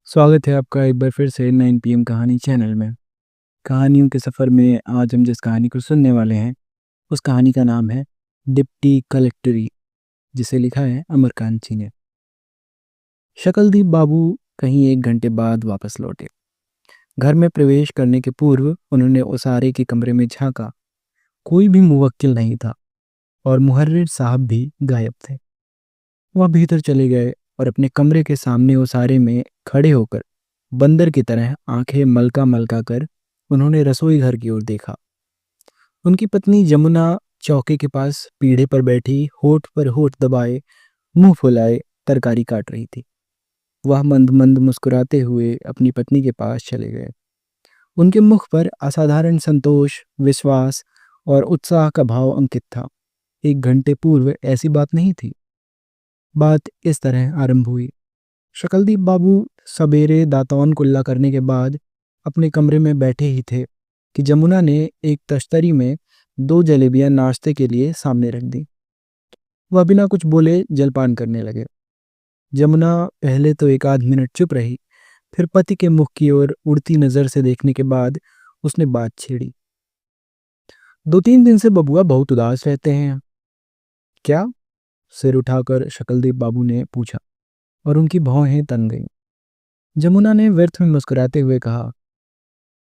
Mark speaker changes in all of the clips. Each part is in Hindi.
Speaker 1: स्वागत है आपका एक बार फिर से 9 पीएम कहानी चैनल में। कहानियों के सफ़र में आज हम जिस कहानी को सुनने वाले हैं, उस कहानी का नाम है डिप्टी कलेक्टरी, जिसे लिखा है अमरकांत जी ने। शकलदीप बाबू कहीं 1 घंटे बाद वापस लौटे। घर में प्रवेश करने के पूर्व उन्होंने उसारे के कमरे में झांका। कोई भी मुवक्किल नहीं था और मुहर्रिर साहब भी गायब थे। वह भीतर चले गए और अपने कमरे के सामने उसारे में खड़े होकर बंदर की तरह आंखें मलका मलका कर उन्होंने रसोई घर की ओर देखा। उनकी पत्नी जमुना चौके के पास पीढ़े पर बैठी होठ पर होठ दबाए मुंह फुलाए तरकारी काट रही थी। वह मंद मंद मुस्कुराते हुए अपनी पत्नी के पास चले गए। उनके मुख पर असाधारण संतोष, विश्वास और उत्साह का भाव अंकित था। 1 घंटे पूर्व ऐसी बात नहीं थी। बात इस तरह आरंभ हुई। शकलदीप बाबू सवेरे दातौन कुल्ला करने के बाद अपने कमरे में बैठे ही थे कि जमुना ने एक तश्तरी में 2 जलेबियां नाश्ते के लिए सामने रख दी। वह बिना कुछ बोले जलपान करने लगे। जमुना पहले तो 1 आध मिनट चुप रही, फिर पति के मुख की ओर उड़ती नजर से देखने के बाद उसने बात छेड़ी। 2 3 दिन से बबुआ बहुत उदास रहते हैं। क्या? सिर उठाकर शकलदीप बाबू ने पूछा और उनकी भौहें तन गईं। जमुना ने व्यर्थ में मुस्कुराते हुए कहा,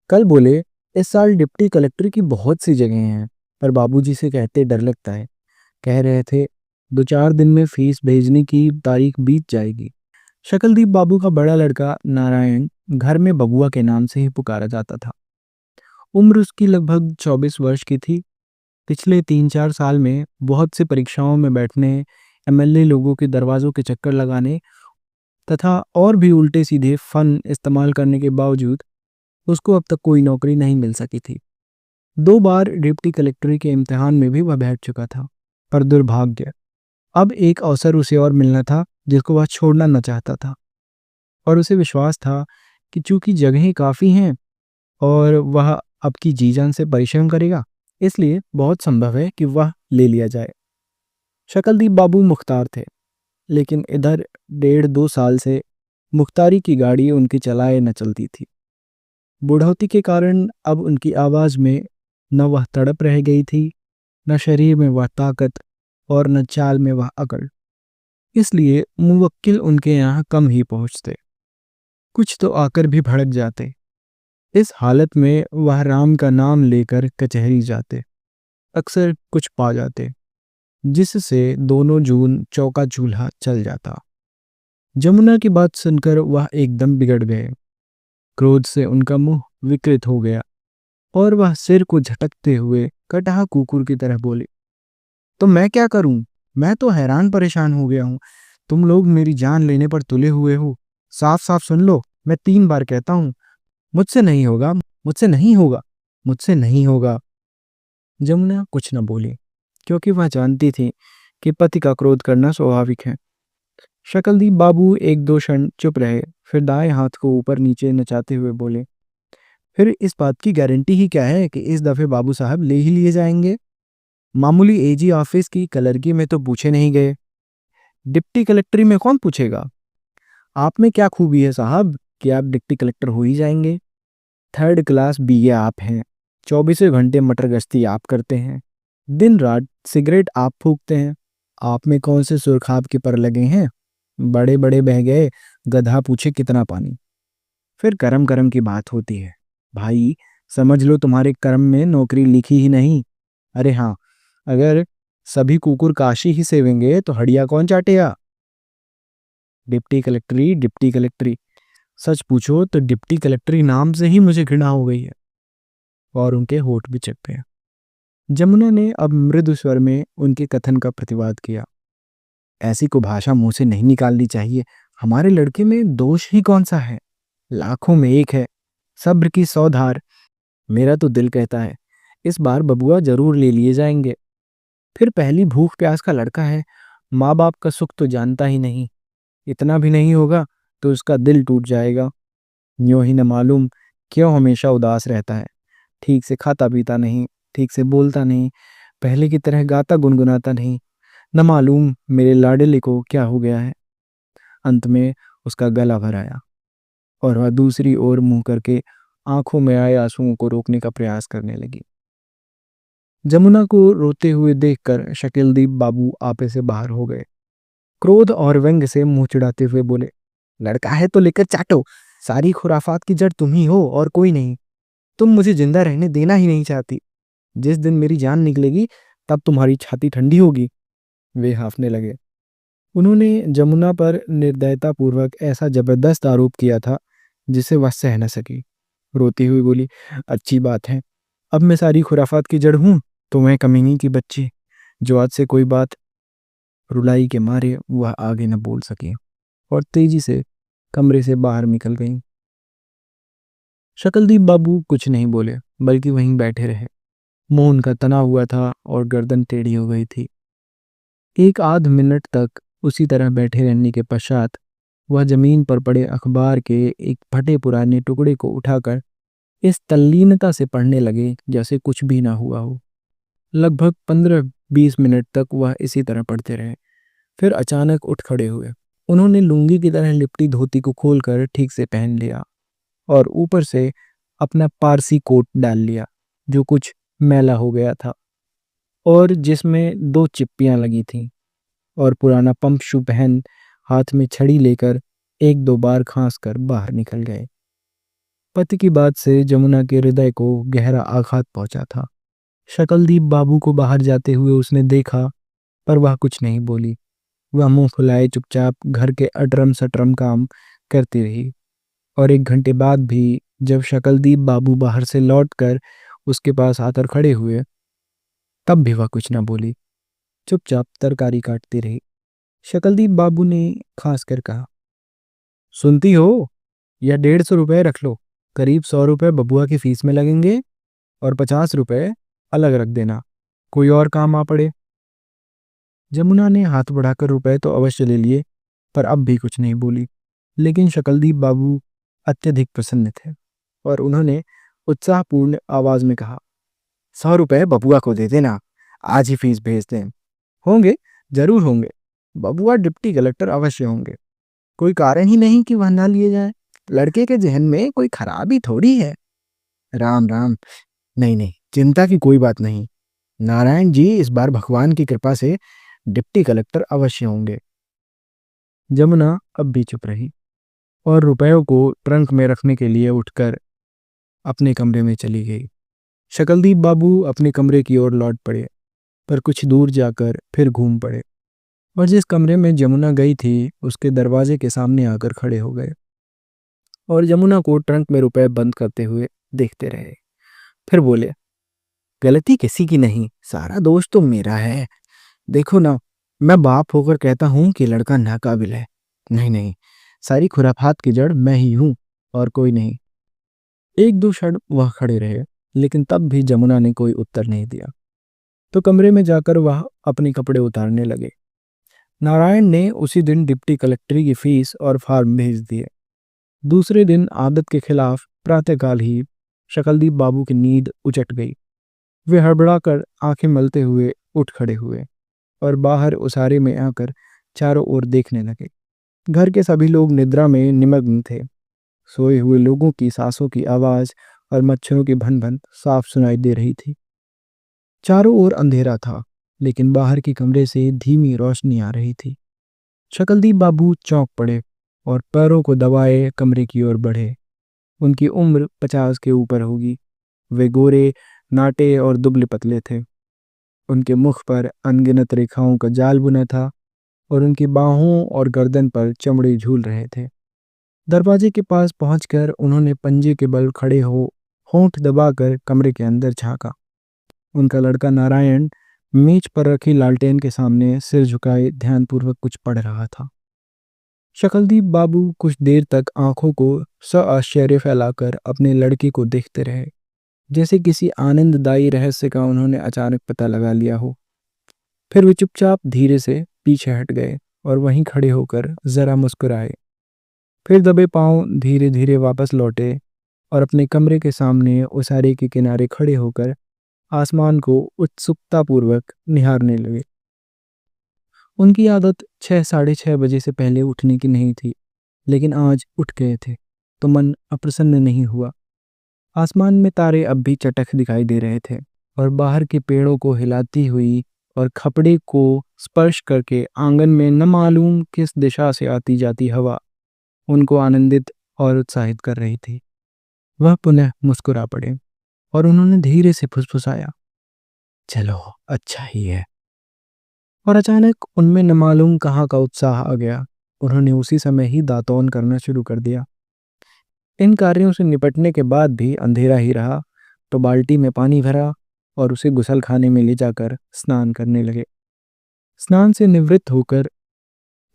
Speaker 1: कल बोले इस साल डिप्टी कलेक्टर की बहुत सी जगह हैं, पर बाबूजी से कहते डर लगता है। कह रहे थे 2 4 दिन में फीस भेजने की तारीख बीत जाएगी। शकलदीप बाबू का बड़ा लड़का नारायण घर में बबुआ के नाम से ही पुकारा जाता था। उम्र उसकी लगभग 24 वर्ष की थी। पिछले 3 4 साल में बहुत सी परीक्षाओं में बैठने, एमएलए लोगों के दरवाजों के चक्कर लगाने तथा और भी उल्टे सीधे फन इस्तेमाल करने के बावजूद उसको अब तक कोई नौकरी नहीं मिल सकी थी। 2 बार डिप्टी कलेक्टरी के इम्तिहान में भी वह बैठ चुका था, पर दुर्भाग्य, अब एक अवसर उसे और मिलना था जिसको वह छोड़ना न चाहता था। और उसे विश्वास था कि चूंकि जगहें काफ़ी हैं और वह अब की जी जान से परिश्रम करेगा, इसलिए बहुत संभव है कि वह ले लिया जाए। शकलदीप बाबू मुख्तार थे, लेकिन इधर 1.5 2 साल से मुख्तारी की गाड़ी उनकी चलाए न चलती थी। बुढ़ौती के कारण अब उनकी आवाज़ में न वह तड़प रह गई थी, न शरीर में वह ताकत और न चाल में वह अकड़। इसलिए मुवक्किल उनके यहाँ कम ही पहुँचते, कुछ तो आकर भी भड़क जाते। इस हालत में वह राम का नाम लेकर कचहरी जाते, अक्सर कुछ पा जाते, जिससे दोनों जून चौका चूल्हा चल जाता। जमुना की बात सुनकर वह एकदम बिगड़ गए। क्रोध से उनका मुंह विकृत हो गया और वह सिर को झटकते हुए कटहा कुकुर की तरह बोले, तो मैं क्या करूं? मैं तो हैरान परेशान हो गया हूं। तुम लोग मेरी जान लेने पर तुले हुए हो। साफ साफ सुन लो, मैं 3 बार कहता हूं, मुझसे नहीं होगा, मुझसे नहीं होगा, मुझसे नहीं होगा। जमुना कुछ न बोली, क्योंकि वह जानती थी कि पति का क्रोध करना स्वाभाविक है। शकलदीप बाबू 1 2 क्षण चुप रहे, फिर दाएं हाथ को ऊपर नीचे नचाते हुए बोले, फिर इस बात की गारंटी ही क्या है कि इस दफे बाबू साहब ले ही लिए जाएंगे? मामूली एजी ऑफिस की कलरगी में तो पूछे नहीं गए, डिप्टी कलेक्टरी में कौन पूछेगा? आप में क्या खूबी है साहब कि आप डिप्टी कलेक्टर हो ही जाएंगे? 3rd क्लास बीए आप हैं, 24 घंटे मटर गश्ती आप करते हैं, दिन रात सिगरेट आप फूकते हैं। आप में कौन से सुरखाब के पर लगे हैं? बड़े बड़े बह गए, गधा पूछे कितना पानी। फिर करम करम की बात होती है। भाई, समझ लो तुम्हारे कर्म में नौकरी लिखी ही नहीं। अरे हाँ, अगर सभी कुकुर काशी ही सेवेंगे तो हड़िया कौन चाटेगा? डिप्टी कलेक्टरी, सच पूछो तो डिप्टी कलेक्टरी नाम से ही मुझे घृणा हो गई है। और उनके होठ भी चक गए। जमुना ने अब मृदु स्वर में उनके कथन का प्रतिवाद किया। ऐसी को भाषा मुंह से नहीं निकालनी चाहिए। हमारे लड़के में दोष ही कौन सा है? लाखों में एक है, सब्र की 100 धार। मेरा तो दिल कहता है इस बार बबुआ जरूर ले लिए जाएंगे। फिर पहली भूख प्यास का लड़का है, माँ बाप का सुख तो जानता ही नहीं। इतना भी नहीं होगा तो उसका दिल टूट जाएगा। यूं ही न मालूम क्यों हमेशा उदास रहता है। ठीक से खाता पीता नहीं, ठीक से बोलता नहीं, पहले की तरह गाता गुनगुनाता नहीं। न मालूम मेरे लाडले को क्या हो गया है। अंत में उसका गला भर आया। और वह दूसरी ओर मुंह करके आंखों में आए आंसुओं को रोकने का प्रयास करने लगी। जमुना को रोते हुए देखकर शकीलदीप बाबू आपे से बाहर हो गए। क्रोध और व्यंग से मुंह चिढ़ाते हुए बोले, लड़का है तो लेकर चाटो, सारी खुराफात की जड़ तुम ही हो और कोई नहीं। तुम मुझे जिंदा रहने देना ही नहीं चाहती। जिस दिन मेरी जान निकलेगी तब तुम्हारी छाती ठंडी होगी। वे हांफने लगे। उन्होंने जमुना पर निर्दयतापूर्वक ऐसा जबरदस्त आरोप किया था जिसे वह सह न सकी। रोती हुई बोली, अच्छी बात है, अब मैं सारी खुराफात की जड़ हूं तो मैं कमीनी की बच्ची। जो आज से कोई बात रुलाई के मारे वह आगे न बोल सकी और तेजी से कमरे से बाहर निकल गई। शकलदीप बाबू कुछ नहीं बोले बल्कि वहीं बैठे रहे। मुंह उनका तना हुआ था और गर्दन टेढ़ी हो गई थी। एक आध मिनट तक उसी तरह बैठे रहने के पश्चात वह जमीन पर पड़े अखबार के एक फटे पुराने टुकड़े को उठाकर इस तल्लीनता से पढ़ने लगे जैसे कुछ भी ना हुआ हो। लगभग 15-20 मिनट तक वह इसी तरह पढ़ते रहे। फिर अचानक उठ खड़े हुए। उन्होंने लुंगी की तरह लिपटी धोती को खोलकर ठीक से पहन लिया और ऊपर से अपना पारसी कोट डाल लिया जो कुछ मैला हो गया था और जिसमें 2 चिप्पियां लगी थीं, और पुराना पंप शू पहन हाथ में छड़ी लेकर 1-2 बार खांस कर बाहर निकल गए। पति की बात से जमुना के हृदय को गहरा आघात पहुंचा था। शकलदीप बाबू को बाहर जाते हुए उसने देखा पर वह कुछ नहीं बोली। वह मुंह फुलाए चुपचाप घर के अटरम सटरम काम करती रही और 1 घंटे बाद भी जब शकलदीप बाबू बाहर से लौटकर उसके पास आकर खड़े हुए तब भी वह कुछ न बोली, चुपचाप तरकारी काटती रही। शकलदीप बाबू ने खास कर कहा, सुनती हो, यह 150 रुपये रख लो। करीब 100 रुपये बबुआ की फीस में लगेंगे और 50 रुपये अलग रख देना, कोई और काम आ पड़े। जमुना ने हाथ बढ़ाकर रुपए तो अवश्य ले लिए पर अब भी कुछ नहीं बोली। लेकिन शकलदीप बाबू अत्यधिक प्रसन्न थे और उन्होंने उत्साहपूर्ण आवाज में कहा, 100 रुपये बबुआ को दे देना, आज ही फीस भेज दें। होंगे, जरूर होंगे। बबुआ डिप्टी कलेक्टर अवश्य होंगे। कोई कारण ही नहीं कि वह ना लिए जाए। लड़के के जहन में कोई खराबी थोड़ी है। राम राम। नहीं नहीं, चिंता की कोई बात नहीं। नारायण जी इस बार भगवान की कृपा से डिप्टी कलेक्टर अवश्य होंगे। जमुना अब भी चुप रही और रुपयों को ट्रंक में रखने के लिए उठकर अपने कमरे में चली गई। शकलदीप बाबू अपने कमरे की ओर लौट पड़े पर कुछ दूर जाकर फिर घूम पड़े और जिस कमरे में जमुना गई थी उसके दरवाजे के सामने आकर खड़े हो गए और जमुना को ट्रंक में रुपए बंद करते हुए देखते रहे। फिर बोले, गलती किसी की नहीं, सारा दोष तो मेरा है। देखो ना, मैं बाप होकर कहता हूँ कि लड़का नाकाबिल है। नहीं नहीं, सारी खुराफात की जड़ मैं ही हूँ और कोई नहीं। 1-2 क्षण वह खड़े रहे लेकिन तब भी जमुना ने कोई उत्तर नहीं दिया। तो कमरे में जाकर वह अपने कपड़े उतारने लगे। नारायण ने उसी दिन डिप्टी कलेक्टरी की फीस और फार्म भेज दिए। दूसरे दिन आदत के खिलाफ प्रातःकाल ही शकलदीप बाबू की नींद उचट गई। वे हड़बड़ाकर आंखें मलते हुए उठ खड़े हुए और बाहर उसारे में आकर चारों ओर देखने लगे। घर के सभी लोग निद्रा में निमग्न थे। सोए हुए लोगों की सांसों की आवाज और मच्छरों की भन भन साफ सुनाई दे रही थी। चारों ओर अंधेरा था लेकिन बाहर के कमरे से धीमी रोशनी आ रही थी। शकलदीप बाबू चौंक पड़े और पैरों को दबाए कमरे की ओर बढ़े। उनकी उम्र 50 के ऊपर होगी। वे गोरे, नाटे और दुबले पतले थे। उनके मुख पर अनगिनत रेखाओं का जाल बुना था और उनकी बाहों और गर्दन पर चमड़े झूल रहे थे। दरवाजे के पास पहुंचकर उन्होंने पंजे के बल खड़े हो होंठ दबाकर कमरे के अंदर झांका। उनका लड़का नारायण मेज पर रखी लालटेन के सामने सिर झुकाए ध्यानपूर्वक कुछ पढ़ रहा था। शकलदीप बाबू कुछ देर तक आंखों को सआश्चर्य फैलाकर अपने लड़के को देखते रहे, जैसे किसी आनंददायी रहस्य का उन्होंने अचानक पता लगा लिया हो। फिर वे चुपचाप धीरे से पीछे हट गए और वहीं खड़े होकर जरा मुस्कुराए। फिर दबे पांव धीरे धीरे वापस लौटे और अपने कमरे के सामने उसारे के किनारे खड़े होकर आसमान को उत्सुकतापूर्वक निहारने लगे। उनकी आदत 6 साढ़े 6 बजे से पहले उठने की नहीं थी, लेकिन आज उठ गए थे। तो मन अप्रसन्न नहीं हुआ। आसमान में तारे अब भी चटख दिखाई दे रहे थे और बाहर के पेड़ों को हिलाती हुई और खपड़े को स्पर्श करके आंगन में न मालूम किस दिशा से आती जाती हवा उनको आनंदित और उत्साहित कर रही थी। वह पुनः मुस्कुरा पड़े और उन्होंने धीरे से फुसफुसाया, चलो अच्छा ही है। और अचानक उनमें न मालूम कहाँ का उत्साह आ गया। उन्होंने उसी समय ही दातौन करना शुरू कर दिया। इन कार्यों से निपटने के बाद भी अंधेरा ही रहा तो बाल्टी में पानी भरा और उसे गुसलखाने में ले जाकर स्नान करने लगे। स्नान से निवृत्त होकर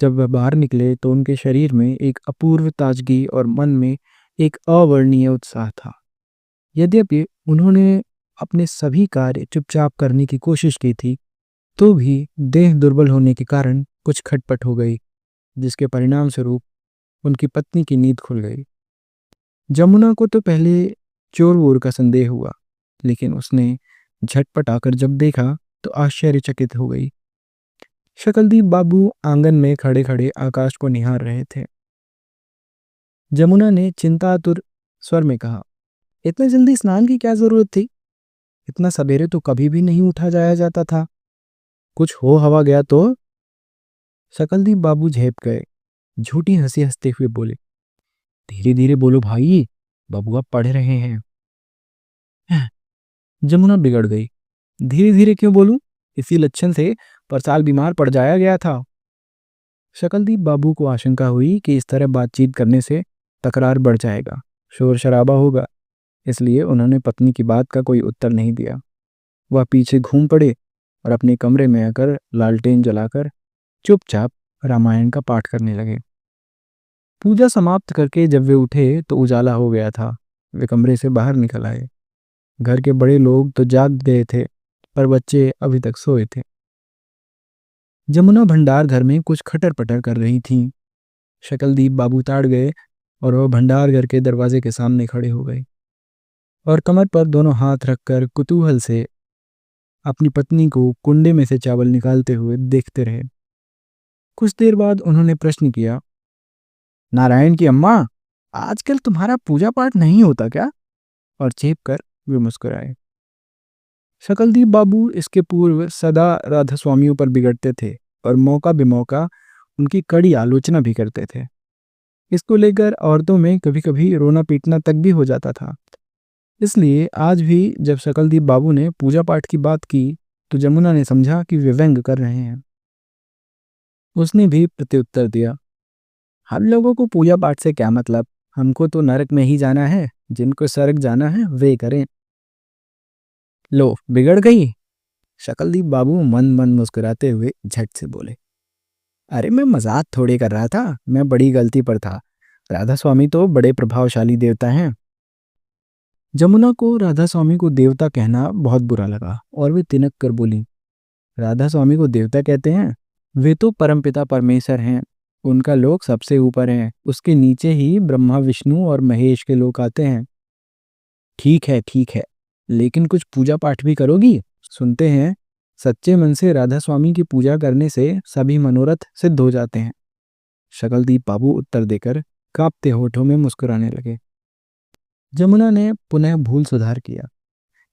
Speaker 1: जब वह बाहर निकले तो उनके शरीर में एक अपूर्व ताजगी और मन में एक अवर्णनीय उत्साह था। यद्यपि उन्होंने अपने सभी कार्य चुपचाप करने की कोशिश की थी, तो भी देह दुर्बल होने के कारण कुछ खटपट हो गई, जिसके परिणाम स्वरूप उनकी पत्नी की नींद खुल गई। जमुना को तो पहले चोर वोर का संदेह हुआ, लेकिन उसने झटपट आकर जब देखा तो आश्चर्यचकित हो गई। शकलदीप बाबू आंगन में खड़े खड़े आकाश को निहार रहे थे। जमुना ने चिंतातुर स्वर में कहा, इतने जल्दी स्नान की क्या जरूरत थी? इतना सवेरे तो कभी भी नहीं उठा जाया जाता था। कुछ हो हवा गया तो? शकलदीप बाबू झेप गए। झूठी हंसी हंसते हुए बोले, धीरे धीरे बोलो भाई, बबुआ पढ़ रहे हैं। जमुना बिगड़ गई। धीरे धीरे क्यों बोलूं? इसी लक्षण से पर साल बीमार पड़ जाया गया था। शकलदीप बाबू को आशंका हुई कि इस तरह बातचीत करने से तकरार बढ़ जाएगा, शोर शराबा होगा, इसलिए उन्होंने पत्नी की बात का कोई उत्तर नहीं दिया। वह पीछे घूम पड़े और अपने कमरे में आकर लालटेन जलाकर चुपचाप रामायण का पाठ करने लगे। पूजा समाप्त करके जब वे उठे तो उजाला हो गया था। वे कमरे से बाहर निकल आए। घर के बड़े लोग तो जाग गए थे, पर बच्चे अभी तक सोए थे। जमुना भंडार घर में कुछ खटर पटर कर रही थीं। शकलदीप बाबू ताड़ गए और वह भंडार घर के दरवाजे के सामने खड़े हो गए और कमर पर दोनों हाथ रखकर कुतूहल से अपनी पत्नी को कुंडे में से चावल निकालते हुए देखते रहे। कुछ देर बाद उन्होंने प्रश्न किया, नारायण की अम्मा, आजकल तुम्हारा पूजा पाठ नहीं होता क्या? और चेप कर वे मुस्कुराए। शकलदीप बाबू इसके पूर्व सदा राधा स्वामियों पर बिगड़ते थे और मौका बेमौका उनकी कड़ी आलोचना भी करते थे। इसको लेकर औरतों में कभी कभी रोना पीटना तक भी हो जाता था। इसलिए आज भी जब शकलदीप बाबू ने पूजा पाठ की बात की तो जमुना ने समझा कि वे व्यंग कर रहे हैं। उसने भी प्रत्युत्तर दिया, हम लोगों को पूजा पाठ से क्या मतलब, हमको तो नरक में ही जाना है, जिनको स्वर्ग जाना है वे करें। लो बिगड़ गई? शकलदीप बाबू मन मन मुस्कुराते हुए झट से बोले, अरे मैं मजाक थोड़ी कर रहा था, मैं बड़ी गलती पर था। राधा स्वामी तो बड़े प्रभावशाली देवता हैं। जमुना को राधा स्वामी को देवता कहना बहुत बुरा लगा और वे तिनक कर बोली, राधा स्वामी को देवता कहते हैं? वे तो परमपिता परमेश्वर हैं। उनका लोक सबसे ऊपर है, उसके नीचे ही ब्रह्मा विष्णु और महेश के लोग आते हैं। ठीक है, लेकिन कुछ पूजा पाठ भी करोगी? सुनते हैं सच्चे मन से राधा स्वामी की पूजा करने से सभी मनोरथ सिद्ध हो जाते हैं। शकलदीप बाबू उत्तर देकर कांपते होठों में मुस्कुराने लगे। जमुना ने पुनः भूल सुधार किया,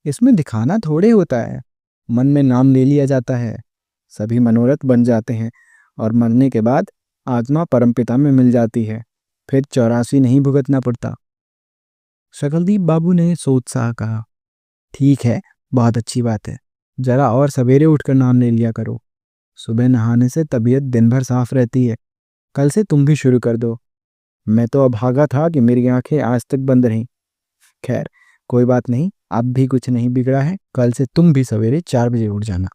Speaker 1: इसमें दिखाना थोड़े होता है, मन में नाम ले लिया जाता है, सभी मनोरथ बन जाते हैं और मरने के बाद आत्मा परमपिता में मिल जाती है, फिर 84 नहीं भुगतना पड़ता। शकलदीप बाबू ने सोत्साह कहा, ठीक है, बहुत अच्छी बात है, जरा और सवेरे उठकर नाम ले लिया करो। सुबह नहाने से तबीयत दिन भर साफ रहती है। कल से तुम भी शुरू कर दो। मैं तो अभागा था कि मेरी आंखें आज तक बंद रहीं। खैर कोई बात नहीं, अब भी कुछ नहीं बिगड़ा है, कल से तुम भी सवेरे 4 बजे उठ जाना।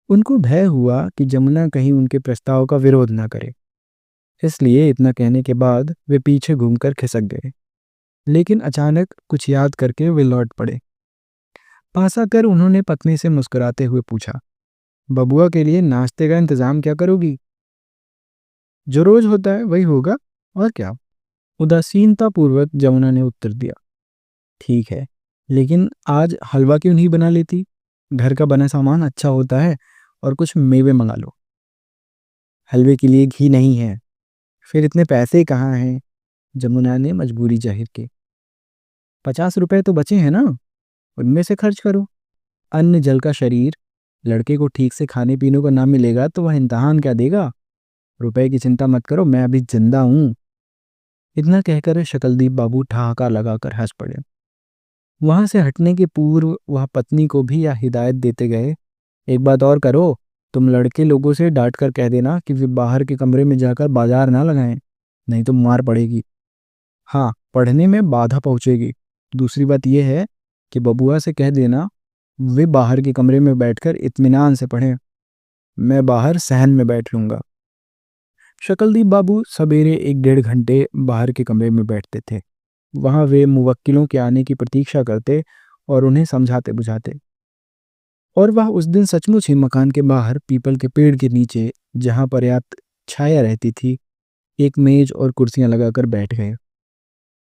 Speaker 1: उनको भय हुआ कि जमुना कहीं उनके प्रस्ताव का विरोध न करे, इसलिए इतना कहने के बाद वे पीछे घूमकर खिसक गए। लेकिन अचानक कुछ याद करके वे लौट पड़े। पास आकर उन्होंने पत्नी से मुस्कुराते हुए पूछा, बबुआ के लिए नाश्ते का इंतजाम क्या करोगी? जो रोज होता है वही होगा, और क्या? उदासीनता पूर्वक जमुना ने उत्तर दिया। ठीक है, लेकिन आज हलवा क्यों नहीं बना लेती? घर का बना सामान अच्छा होता है, और कुछ मेवे मंगा लो। हलवे के लिए घी नहीं है। फिर इतने पैसे कहाँ हैं? जमुना ने मजबूरी जाहिर की। 50 रुपए तो बचे हैं ना, उनमें से खर्च करो। अन्न जल का शरीर, लड़के को ठीक से खाने पीने को ना मिलेगा तो वह इम्तहान क्या देगा। रुपए की चिंता मत करो, मैं अभी जिंदा हूँ। इतना कहकर शकलदीप बाबू ठहाका लगाकर हंस पड़े। वहां से हटने के पूर्व वह पत्नी को भी यह हिदायत देते गए, एक बात और करो, तुम लड़के लोगों से डांट कर कह देना कि वे बाहर के कमरे में जाकर बाजार ना लगाएं, नहीं तो मार पड़ेगी। हाँ, पढ़ने में बाधा पहुंचेगी। दूसरी बात यह है कि बबुआ से कह देना वे बाहर के कमरे में बैठकर इत्मीनान से पढ़ें, मैं बाहर सहन में बैठ लूंगा। शकलदीप बाबू सवेरे 1 डेढ़ घंटे बाहर के कमरे में बैठते थे। वहां वे मुवक्किलों के आने की प्रतीक्षा करते और उन्हें समझाते बुझाते। और वह उस दिन सचमुच ही मकान के बाहर पीपल के पेड़ के नीचे, जहां पर्याप्त छाया रहती थी, एक मेज और कुर्सियां लगाकर बैठ गए।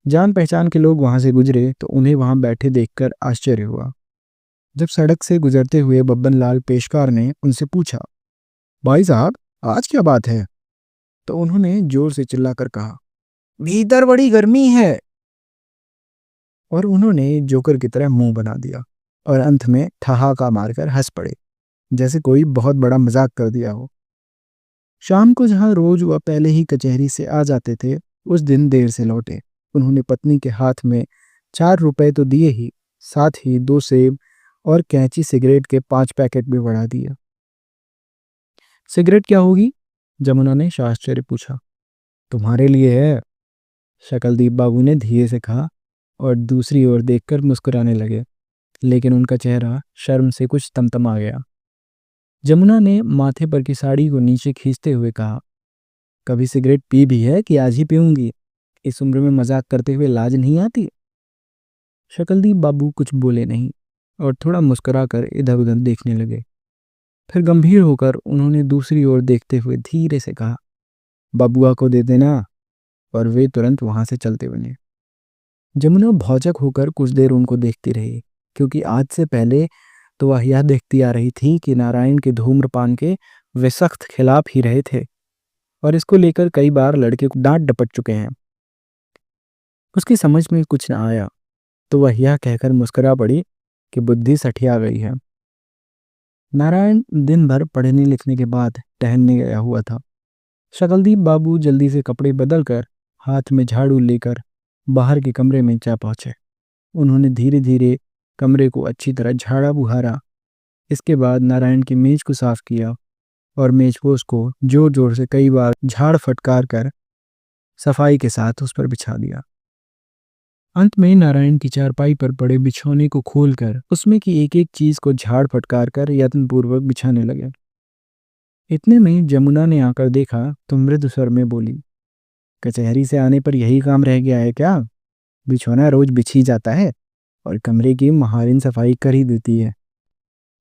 Speaker 1: जान पहचान के लोग वहां से गुजरे तो उन्हें वहां बैठे देखकर आश्चर्य हुआ। जब सड़क से गुजरते हुए बब्बन लाल पेशकार ने उनसे पूछा, भाई साहब, आज क्या बात है? तो उन्होंने जोर से चिल्लाकर कहा, भीतर बड़ी गर्मी है। और उन्होंने जोकर की तरह मुंह बना दिया और अंत में ठहाका मारकर हंस पड़े, जैसे कोई बहुत बड़ा मजाक कर दिया हो। शाम को जहां रोज वह पहले ही कचहरी से आ जाते थे, उस दिन देर से लौटे। उन्होंने पत्नी के हाथ में 4 रुपए तो दिए ही, साथ ही 2 सेब और कैंची सिगरेट के 5 पैकेट भी बढ़ा दिए। सिगरेट क्या होगी? जमुना ने साश्चर्य पूछा। तुम्हारे लिए है, शकलदीप बाबू ने धीरे से कहा और दूसरी ओर देखकर मुस्कुराने लगे, लेकिन उनका चेहरा शर्म से कुछ तमतमा गया। जमुना ने माथे पर की साड़ी को नीचे खींचते हुए कहा, कभी सिगरेट पी भी है कि आज ही पीऊंगी? इस उम्र में मजाक करते हुए लाज नहीं आती? शकलदीप बाबू कुछ बोले नहीं और थोड़ा मुस्कुराकर इधर उधर देखने लगे। फिर गंभीर होकर उन्होंने दूसरी ओर देखते हुए धीरे से कहा, बबुआ को दे देना। और वे तुरंत वहां से चलते बने। जमुना भौचक होकर कुछ देर उनको देखती रही, क्योंकि आज से पहले तो वह यह देखती आ रही थी कि नारायण के धूम्रपान के वे सख्त खिलाफ ही रहे थे और इसको लेकर कई बार लड़के को डांट डपट चुके हैं। उसकी समझ में कुछ न आया तो वह यह कहकर मुस्कुरा पड़ी कि बुद्धि सठिया गई है। नारायण दिन भर पढ़ने लिखने के बाद टहलने गया हुआ था। शकलदीप बाबू जल्दी से कपड़े बदलकर हाथ में झाड़ू लेकर बाहर के कमरे में जा पहुंचे। उन्होंने धीरे धीरे कमरे को अच्छी तरह झाड़ा बुहारा। इसके बाद नारायण की मेज को साफ किया और मेजपोश को जोर जोर से कई बार झाड़ फटकार कर सफाई के साथ उस पर बिछा दिया। अंत में नारायण की चारपाई पर पड़े बिछौने को खोलकर उसमें की एक एक चीज को झाड़ फटकार कर यत्नपूर्वक बिछाने लगे। इतने में जमुना ने आकर देखा तो मृदु स्वर में बोली, कचहरी से आने पर यही काम रह गया है क्या? बिछौना रोज बिछ ही जाता है और कमरे की महारिन सफाई कर ही देती है।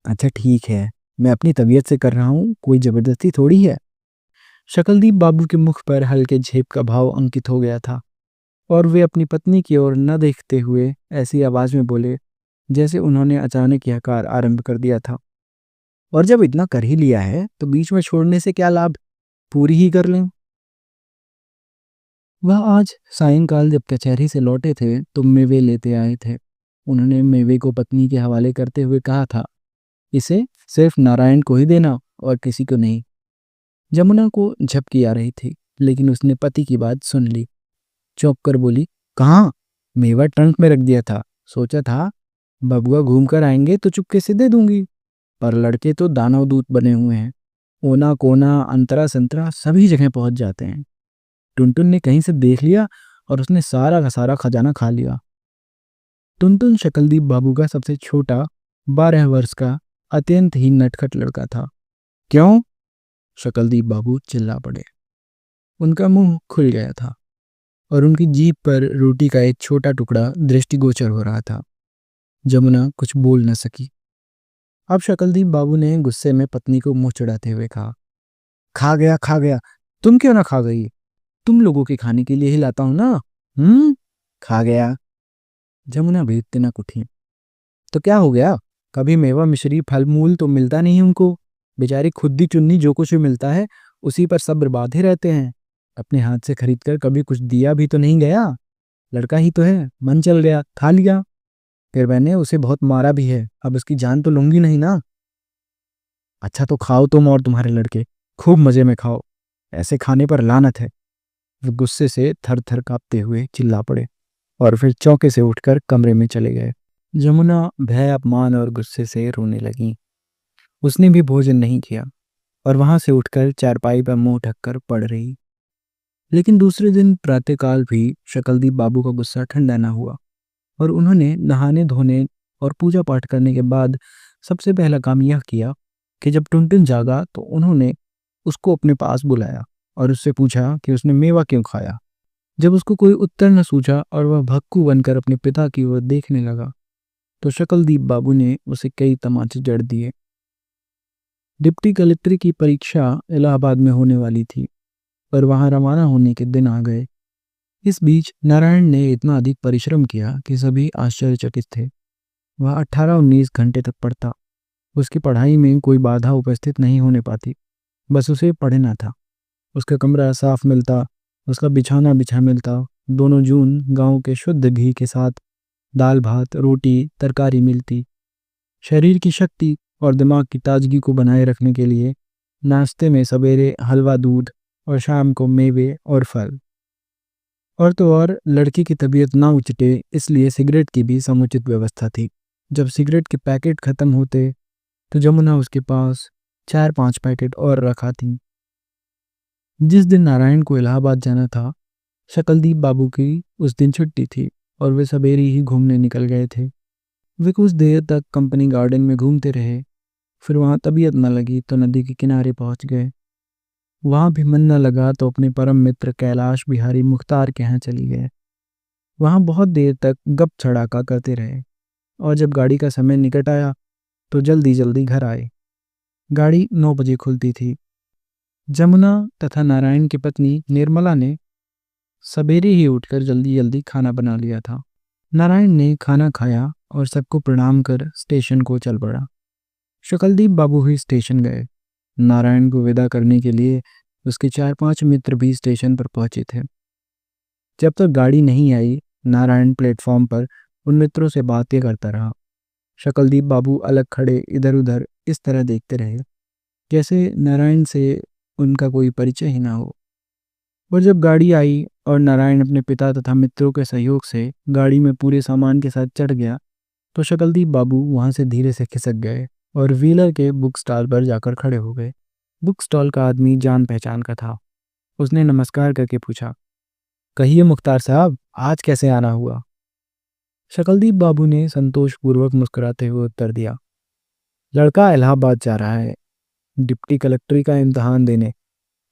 Speaker 1: अच्छा ठीक है, मैं अपनी तबीयत से कर रहा हूँ, कोई जबरदस्ती थोड़ी है। शकलदीप बाबू के मुख पर हल्के झेप का भाव अंकित हो गया था और वे अपनी पत्नी की ओर न देखते हुए ऐसी आवाज में बोले जैसे उन्होंने अचानक यह कार्य आरंभ कर दिया था। और जब इतना कर ही लिया है तो बीच में छोड़ने से क्या लाभ, पूरी ही कर लें। वह आज सायंकाल जब कचहरी से लौटे थे तो मेवे लेते आए थे। उन्होंने मेवे को पत्नी के हवाले करते हुए कहा था, इसे सिर्फ नारायण को ही देना और किसी को नहीं। जमुना को झपकी आ रही थी, लेकिन उसने पति की बात सुन ली। चौंक कर बोली, कहाँ? मेवा ट्रंक में रख दिया था, सोचा था बबुआ घूम कर आएंगे तो चुपके से दे दूंगी, पर लड़के तो दानव दूत बने हुए हैं, ओना कोना अंतरा संतरा सभी जगह पहुंच जाते हैं। टुनटुन ने कहीं से देख लिया और उसने सारा का सारा खजाना खा लिया। टुनटुन शकलदीप बाबू का सबसे छोटा 12 वर्ष का अत्यंत ही नटखट लड़का था। क्यों? शकलदीप बाबू चिल्ला पड़े। उनका मुंह खुल गया था और उनकी जीभ पर रोटी का एक छोटा टुकड़ा दृष्टिगोचर हो रहा था। जमुना कुछ बोल न सकी। अब शकलदीप बाबू ने गुस्से में पत्नी को मुंह चढ़ाते हुए कहा, खा गया खा गया, तुम क्यों ना खा गई? तुम लोगों के खाने के लिए ही लाता हूं ना। खा गया। जमुना भी तिनक उठी। तो क्या हो गया? कभी मेवा मिश्री फल मूल तो मिलता नहीं उनको, बेचारी खुद्दी चुन्नी जो कुछ भी मिलता है उसी पर सब बर्बादे रहते हैं। अपने हाथ से खरीद कर कभी कुछ दिया भी तो नहीं गया, लड़का ही तो है, मन चल गया खा लिया। फिर मैंने उसे बहुत मारा भी है, अब उसकी जान तो लूंगी नहीं ना। अच्छा तो खाओ तुम और तुम्हारे लड़के, खूब मजे में खाओ, ऐसे खाने पर लानत है। वे गुस्से से थर थर कांपते हुए चिल्ला पड़े और फिर चौके से उठकर कमरे में चले गए। जमुना भय, अपमान और गुस्से से रोने लगी। उसने भी भोजन नहीं किया और वहां से उठकर चारपाई पर मुंह ढककर पड़ रही। लेकिन दूसरे दिन प्रातःकाल भी शकलदीप बाबू का गुस्सा ठंडा न हुआ और उन्होंने नहाने धोने और पूजा पाठ करने के बाद सबसे पहला काम यह किया कि जब टुनटुन जागा तो उन्होंने उसको अपने पास बुलाया और उससे पूछा कि उसने मेवा क्यों खाया। जब उसको कोई उत्तर न सूझा और वह भक्कू बनकर अपने पिता की ओर देखने लगा तो शकलदीप बाबू ने उसे कई तमाचे जड़ दिए। डिप्टी कलेक्टर की परीक्षा इलाहाबाद में होने वाली थी पर वहां रवाना होने के दिन आ गए। इस बीच नारायण ने इतना अधिक परिश्रम किया कि सभी आश्चर्यचकित थे। वह 18-19 घंटे तक पढ़ता। उसकी पढ़ाई में कोई बाधा उपस्थित नहीं होने पाती, बस उसे पढ़ना था। उसका कमरा साफ मिलता, उसका बिछाना बिछा मिलता, दोनों जून गांव के शुद्ध घी के साथ दाल भात रोटी तरकारी मिलती। शरीर की शक्ति और दिमाग की ताजगी को बनाए रखने के लिए नाश्ते में सवेरे हलवा दूध और शाम को मेवे और फल। और तो और लड़की की तबीयत ना उचटे इसलिए सिगरेट की भी समुचित व्यवस्था थी। जब सिगरेट के पैकेट खत्म होते तो जमुना उसके पास 4-5 पैकेट और रखाती। जिस दिन नारायण को इलाहाबाद जाना था, शकलदीप बाबू की उस दिन छुट्टी थी और वे सवेरे ही घूमने निकल गए थे। वे कुछ देर तक कंपनी गार्डन में घूमते रहे, फिर वहां तबीयत न लगी तो नदी के किनारे पहुंच गए। वहां भी मन न लगा तो अपने परम मित्र कैलाश बिहारी मुख्तार के यहाँ चली गए। वहां बहुत देर तक गप छड़ाका करते रहे और जब गाड़ी का समय निकट आया तो जल्दी जल्दी घर आए। गाड़ी 9 बजे खुलती थी। जमुना तथा नारायण की पत्नी निर्मला ने सवेरे ही उठकर जल्दी जल्दी खाना बना लिया था। नारायण ने खाना खाया और सबको प्रणाम कर स्टेशन को चल पड़ा। शकलदीप बाबू ही स्टेशन गए। नारायण को विदा करने के लिए उसके 4-5 मित्र भी स्टेशन पर पहुंचे थे। जब तक गाड़ी नहीं आई, नारायण प्लेटफॉर्म पर उन मित्रों से बातें करता रहा। शकलदीप बाबू अलग खड़े इधर उधर इस तरह देखते रहे जैसे नारायण से उनका कोई परिचय ही ना हो। और जब गाड़ी आई और नारायण अपने पिता तथा मित्रों के सहयोग से गाड़ी में पूरे सामान के साथ चढ़ गया तो शकलदीप बाबू वहां से धीरे से खिसक गए और व्हीलर के बुक स्टॉल पर जाकर खड़े हो गए। बुक स्टॉल का आदमी जान पहचान का था। उसने नमस्कार करके पूछा, कहिए मुख्तार साहब, आज कैसे आना हुआ? शकलदीप बाबू ने संतोषपूर्वक मुस्कुराते हुए उत्तर दिया, लड़का इलाहाबाद जा रहा है, डिप्टी कलेक्टरी का इम्तहान देने।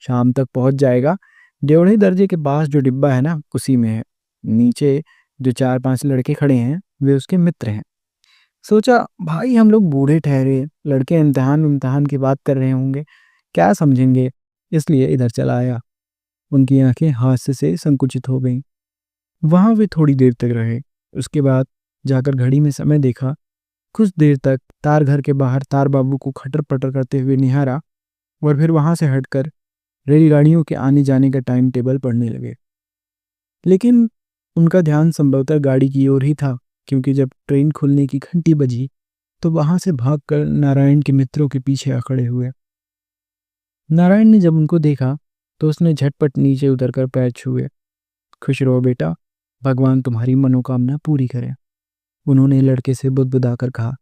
Speaker 1: शाम तक पहुंच जाएगा। डेढ़े दर्जे के पास जो डिब्बा है ना, उसी में है। नीचे जो 4-5 लड़के खड़े हैं वे उसके मित्र हैं। सोचा भाई हम लोग बूढ़े ठहरे, लड़के इम्तहान इम्तहान की बात कर रहे होंगे, क्या समझेंगे, इसलिए इधर चला आया। उनकी आंखें हास्य से संकुचित हो गईं। वहां वे थोड़ी देर तक रहे। उसके बाद जाकर घड़ी में समय देखा। कुछ देर तक तार घर के बाहर तार बाबू को खटर पटर करते हुए निहारा और फिर वहां से हटकर रेलगाड़ियों के आने जाने का टाइम टेबल पढ़ने लगे। लेकिन उनका ध्यान संभवतः गाड़ी की ओर ही था, क्योंकि जब ट्रेन खुलने की घंटी बजी तो वहां से भागकर नारायण के मित्रों के पीछे आ खड़े हुए। नारायण ने जब उनको देखा तो उसने झटपट नीचे उतरकर पैर छुए। खुश रहो बेटा, भगवान तुम्हारी मनोकामना पूरी करे, उन्होंने लड़के से बुदबुदाकर कहा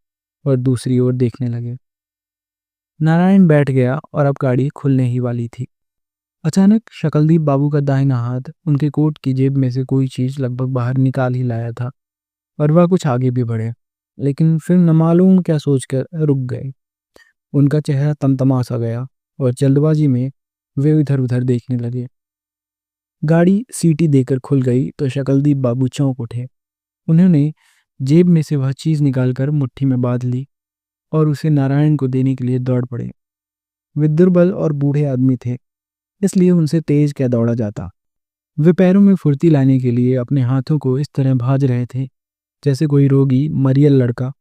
Speaker 1: और दूसरी ओर देखने लगे। नारायण बैठ गया और अब गाड़ी खुलने ही वाली थी। अचानक शकलदीप बाबू का दाहिना हाथ उनके कोट की जेब में से कोई चीज लगभग बाहर निकाल ही लाया था और वह कुछ आगे भी बढ़े, लेकिन फिर न मालूम क्या सोचकर रुक गए। उनका चेहरा तमतमा सा गया और जल्दबाजी में वे इधर उधर देखने लगे। गाड़ी सीटी देकर खुल गई तो शकलदीप बाबू चौंक उठे। उन्होंने जेब में से वह चीज निकालकर मुट्ठी में बांध ली और उसे नारायण को देने के लिए दौड़ पड़े। वे दुर्बल और बूढ़े आदमी थे, इसलिए उनसे तेज क्या दौड़ा जाता। वे पैरों में फुर्ती लाने के लिए अपने हाथों को इस तरह भाज रहे थे जैसे कोई रोगी मरियल लड़का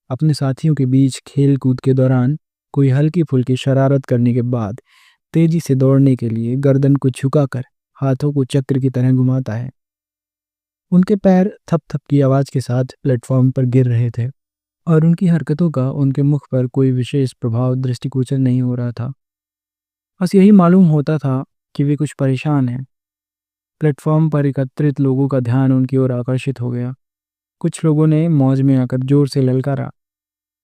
Speaker 1: अपने साथियों के बीच खेल कूद के दौरान कोई हल्की फुल्की शरारत करने के बाद तेजी से दौड़ने के लिए गर्दन को झुकाकर हाथों को चक्र की तरह घुमाता है। उनके पैर थप थप की आवाज़ के साथ प्लेटफॉर्म पर गिर रहे थे और उनकी हरकतों का उनके मुख पर कोई विशेष प्रभाव दृष्टिगोचर नहीं हो रहा था। बस यही मालूम होता था कि वे कुछ परेशान हैं। प्लेटफॉर्म पर एकत्रित लोगों का ध्यान उनकी ओर आकर्षित हो गया। कुछ लोगों ने मौज में आकर जोर से ललकारा,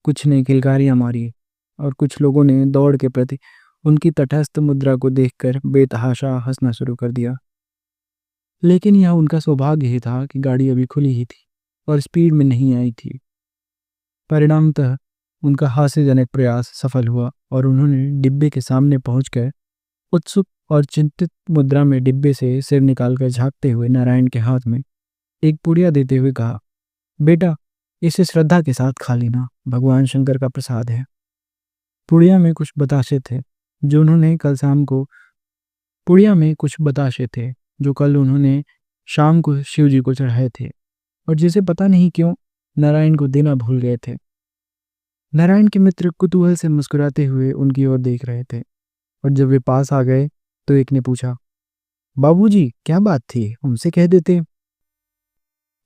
Speaker 1: कुछ ने किलकारियां मारी और कुछ लोगों ने दौड़ के प्रति उनकी तटस्थ मुद्रा को देखकर बेतहाशा हंसना शुरू कर दिया। लेकिन यह उनका सौभाग्य ही था कि गाड़ी अभी खुली ही थी और स्पीड में नहीं आई थी। परिणामतः उनका हास्यजनक प्रयास सफल हुआ और उन्होंने डिब्बे के सामने पहुंचकर उत्सुक और चिंतित मुद्रा में डिब्बे से सिर निकालकर झांकते हुए नारायण के हाथ में एक पुड़िया देते हुए कहा, बेटा, इसे श्रद्धा के साथ खा लेना, भगवान शंकर का प्रसाद है। पुड़िया में कुछ बताशे थे जो उन्होंने कल शाम को पुड़िया में कुछ बताशे थे जो कल उन्होंने शाम को शिव जी को चढ़ाए थे और जिसे पता नहीं क्यों नारायण को देना भूल गए थे। नारायण के मित्र कुतूहल से मुस्कुराते हुए उनकी ओर देख रहे थे और जब वे पास आ गए तो एक ने पूछा, बाबूजी, क्या बात थी, हमसे कह देते।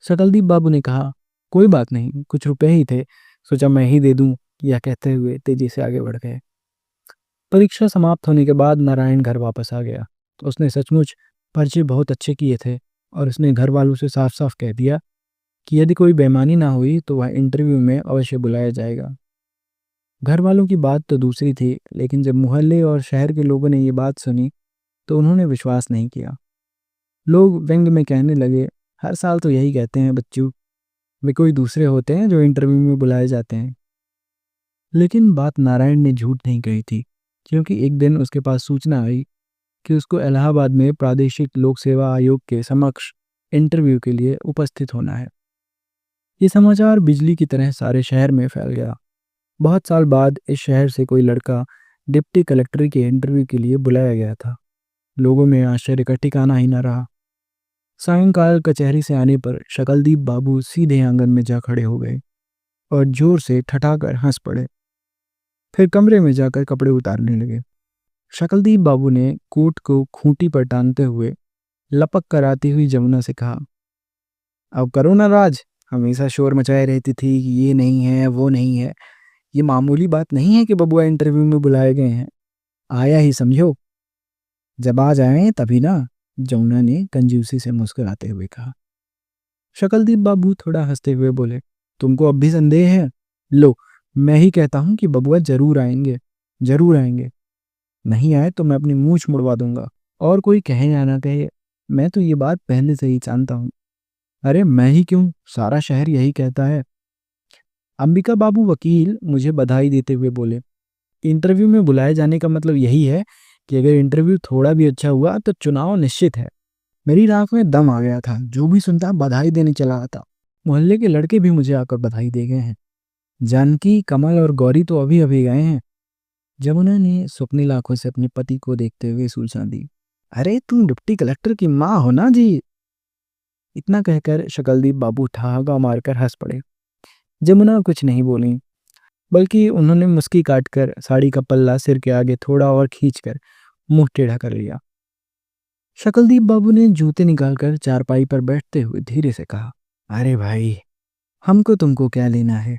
Speaker 1: सकलदीप बाबू ने कहा, कोई बात नहीं, कुछ रुपए ही थे, सोचा मैं ही दे दूं। यह कहते हुए तेजी से आगे बढ़ गए। परीक्षा समाप्त होने के बाद नारायण घर वापस आ गया। तो उसने सचमुच पर्चे बहुत अच्छे किए थे और उसने घर वालों से साफ साफ कह दिया कि यदि कोई बेईमानी ना हुई तो वह इंटरव्यू में अवश्य बुलाया जाएगा। घर वालों की बात तो दूसरी थी, लेकिन जब मोहल्ले और शहर के लोगों ने ये बात सुनी तो उन्होंने विश्वास नहीं किया। लोग व्यंग में कहने लगे, हर साल तो यही कहते हैं बच्चों, वे कोई दूसरे होते हैं जो इंटरव्यू में बुलाए जाते हैं। लेकिन बात नारायण ने झूठ नहीं कही थी, क्योंकि एक दिन उसके पास सूचना आई कि उसको इलाहाबाद में प्रादेशिक लोक सेवा आयोग के समक्ष इंटरव्यू के लिए उपस्थित होना है। ये समाचार बिजली की तरह सारे शहर में फैल गया। बहुत साल बाद इस शहर से कोई लड़का डिप्टी कलेक्टर के इंटरव्यू के लिए बुलाया गया था। लोगों में आश्चर्य का ठिकाना ही न रहा। सायंकाल कचहरी से आने पर शकलदीप बाबू सीधे आंगन में जा खड़े हो गए और जोर से ठठाकर हंस पड़े। फिर कमरे में जाकर कपड़े उतारने लगे। शकलदीप बाबू ने कोट को खूंटी पर टांगते हुए लपक कर आती हुई जमुना से कहा, अब करो ना राज, हमेशा शोर मचाए रहती थी कि ये नहीं है वो नहीं है। ये मामूली बात नहीं है कि बबुआ इंटरव्यू में बुलाए गए हैं, आया ही समझो। जब आ जाए तभी ना, जमुना ने कंजूसी से मुस्कुराते हुए कहा। शकलदीप बाबू थोड़ा हंसते हुए बोले, तुमको अब भी संदेह है? लो, मैं ही कहता हूं कि बबुआ जरूर आएंगे, जरूर आएंगे। नहीं आए तो मैं अपनी मूंछ मुड़वा दूंगा। और कोई कहे या ना कहे, मैं तो ये बात पहले से ही जानता हूँ। अरे मैं ही क्यों, सारा शहर यही कहता है। अंबिका बाबू वकील मुझे बधाई देते हुए बोले, इंटरव्यू में बुलाए जाने का मतलब यही है कि अगर इंटरव्यू थोड़ा भी अच्छा हुआ तो चुनाव निश्चित है। मेरी आंख में दम आ गया था, जो भी सुनता बधाई देने चला आता। मोहल्ले के लड़के भी मुझे आकर बधाई दे गए हैं। जानकी, कमल और गौरी तो अभी अभी गए हैं। जमुना ने स्वप्निल आंखों से अपने पति को देखते हुए सूचना दी। अरे तुम डिप्टी कलेक्टर की माँ हो ना जी। इतना कहकर शकलदीप बाबू ठहाका मारकर हंस पड़े। जमुना कुछ नहीं बोली, बल्कि उन्होंने मुस्की काटकर साड़ी का पल्ला सिर के आगे थोड़ा और खींचकर मुंह टेढ़ा कर लिया। शकलदीप बाबू ने जूते निकालकर चारपाई पर बैठते हुए धीरे से कहा, अरे भाई, हमको तुमको क्या लेना है,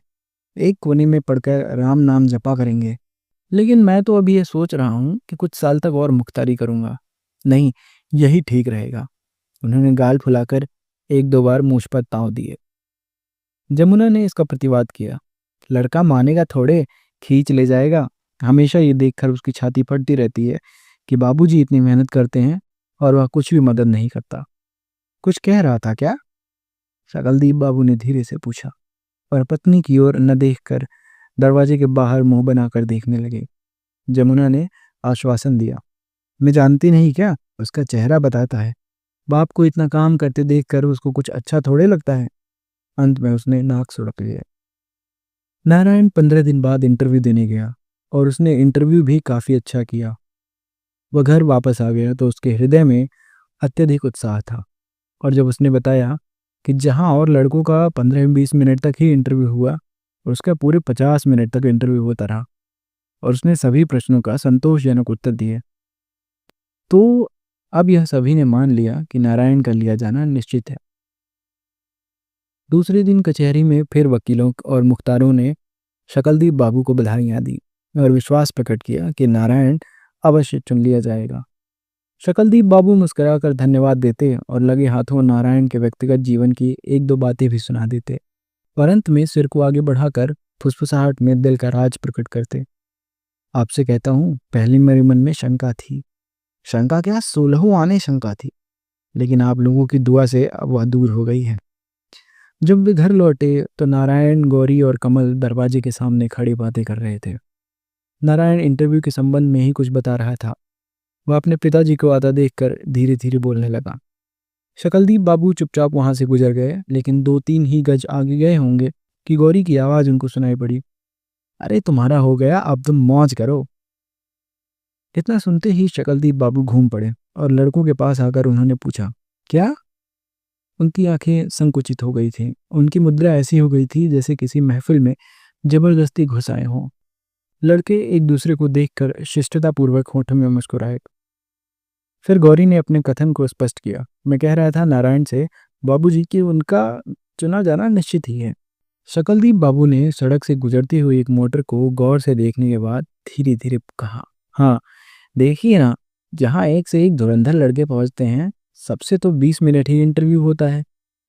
Speaker 1: एक कोने में पड़कर राम नाम जपा करेंगे। लेकिन मैं तो अभी ये सोच रहा हूँ कि कुछ साल तक और मुख्तारी करूँगा। नहीं, यही ठीक रहेगा। उन्होंने गाल फुलाकर एक दो बार मूछ पर ताव दिए। जमुना ने इसका प्रतिवाद किया, लड़का मानेगा थोड़े, खींच ले जाएगा। हमेशा ये देखकर उसकी छाती फटती रहती है कि बाबूजी इतनी मेहनत करते हैं और वह कुछ भी मदद नहीं करता। कुछ कह रहा था क्या? शकलदीप बाबू ने धीरे से पूछा और पत्नी की ओर न देखकर दरवाजे के बाहर मुंह बनाकर देखने लगे। जमुना ने आश्वासन दिया, मैं जानती नहीं क्या, उसका चेहरा बताता है। बाप को इतना काम करते देखकर उसको कुछ अच्छा थोड़े लगता है। अंत में उसने नाक सुड़क लिया। नारायण 15 दिन बाद इंटरव्यू देने गया और उसने इंटरव्यू भी काफ़ी अच्छा किया। वह घर वापस आ गया तो उसके हृदय में अत्यधिक उत्साह था और जब उसने बताया कि जहां और लड़कों का 15-20 मिनट तक ही इंटरव्यू हुआ और उसका पूरे 50 मिनट तक इंटरव्यू होता रहा और उसने सभी प्रश्नों का संतोषजनक उत्तर दिए, तो अब यह सभी ने मान लिया कि नारायण का लिया जाना निश्चित है। दूसरे दिन कचहरी में फिर वकीलों और मुख्तारों ने शकलदीप बाबू को बधाइयाँ दी और विश्वास प्रकट किया कि नारायण अवश्य चुन लिया जाएगा। शकलदीप बाबू मुस्कुराकर धन्यवाद देते और लगे हाथों नारायण के व्यक्तिगत जीवन की एक दो बातें भी सुना देते और अंत में सिर को आगे बढ़ाकर फुसफुसाहट में दिल का राज प्रकट करते। आपसे कहता हूँ, पहले मेरे मन में शंका थी, शंका क्या 16 आने शंका थी, लेकिन आप लोगों की दुआ से अब वह दूर हो गई है। जब वे घर लौटे तो नारायण, गौरी और कमल दरवाजे के सामने खड़े बातें कर रहे थे। नारायण इंटरव्यू के संबंध में ही कुछ बता रहा था। वह अपने पिताजी को आता देखकर धीरे धीरे बोलने लगा। शकलदीप बाबू चुपचाप वहां से गुजर गए, लेकिन 2-3 ही गज आगे गए होंगे कि गौरी की आवाज उनको सुनाई पड़ी। अरे तुम्हारा हो गया, अब तुम मौज करो। इतना सुनते ही शकलदीप बाबू घूम पड़े और लड़कों के पास आकर उन्होंने पूछा, क्या? उनकी आंखें संकुचित हो गई थीं। उनकी मुद्रा ऐसी हो गई थी जैसे किसी महफिल में जबरदस्ती घुस आए हों। लड़के एक दूसरे को देखकर शिष्टतापूर्वक होठों में मुस्कुराए। फिर गौरी ने अपने कथन को स्पष्ट किया। मैं कह रहा था नारायण से बाबूजी कि उनका चुना जाना निश्चित ही है। शकलदीप बाबू ने सड़क से गुजरती हुई एक मोटर को गौर से देखने के बाद धीरे धीरे कहा, हाँ देखिए ना, जहाँ एक से एक धुरंधर लड़के पहुंचते हैं, सबसे तो 20 मिनट ही इंटरव्यू होता है,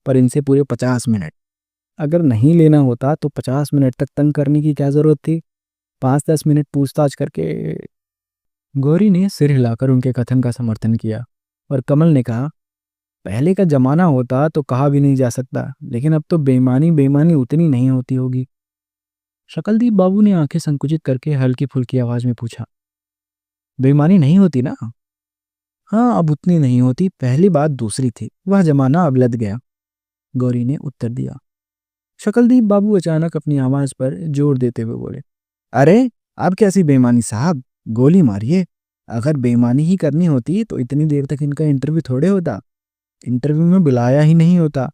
Speaker 1: पर इनसे पूरे 50 मिनट। अगर नहीं लेना होता तो 50 मिनट तक तंग करने की क्या जरूरत थी? 5-10 मिनट पूछताछ करके। गौरी ने सिर हिलाकर उनके कथन का समर्थन किया और कमल ने कहा, पहले का जमाना होता तो कहा भी नहीं जा सकता, लेकिन अब तो बेईमानी बेईमानी उतनी नहीं होती होगी। शकलदीप बाबू ने आंखें संकुचित करके हल्की फुल्की आवाज में पूछा, बेईमानी नहीं होती ना? हाँ, अब उतनी नहीं होती, पहली बात दूसरी थी, वह जमाना अब लद गया, गौरी ने उत्तर दिया। शकलदीप बाबू अचानक अपनी आवाज पर जोर देते हुए बोले, अरे अब कैसी बेईमानी साहब, गोली मारिए। अगर बेईमानी ही करनी होती तो इतनी देर तक इनका इंटरव्यू थोड़े होता। इंटरव्यू में बुलाया ही नहीं होता,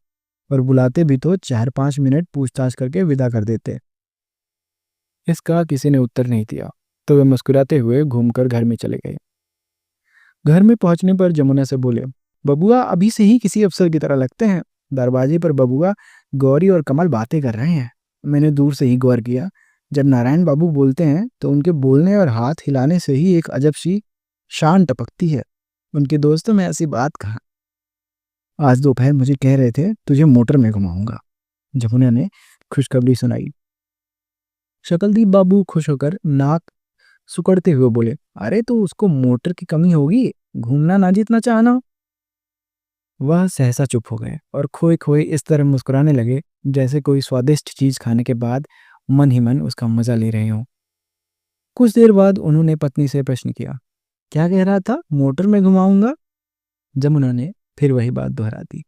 Speaker 1: और बुलाते भी तो 4-5 मिनट पूछताछ करके विदा कर देते। इसका किसी ने उत्तर नहीं दिया, तो वे मुस्कुराते हुए घूमकर घर में चले गए। घर में पहुंचने पर जमुना से बोले, बबुआ अभी से ही किसी अफसर की तरह लगते हैं। दरवाजे पर बबुआ, गौरी और कमल बातें कर रहे हैं। मैंने दूर से ही गौर किया, जब नारायण बाबू बोलते हैं तो उनके बोलने और हाथ हिलाने से ही एक अजब सी शान टपकती है। उनके दोस्तों में ऐसी बात कहाँ। आज दोपहर मुझे कह रहे थे तुझे मोटर में घुमाऊंगा, जमुना ने खुशखबरी सुनाई। शकलदीप बाबू खुश होकर नाक सुकड़ते हुए बोले, अरे तो उसको मोटर की कमी होगी, घूमना ना जितना चाहना। वह सहसा चुप हो गए और खोए खोए इस तरह मुस्कुराने लगे जैसे कोई स्वादिष्ट चीज खाने के बाद मन ही मन उसका मजा ले रहे हों। कुछ देर बाद उन्होंने पत्नी से प्रश्न किया, क्या कह रहा था, मोटर में घुमाऊंगा? जमुना ने फिर वही बात दोहरा दी।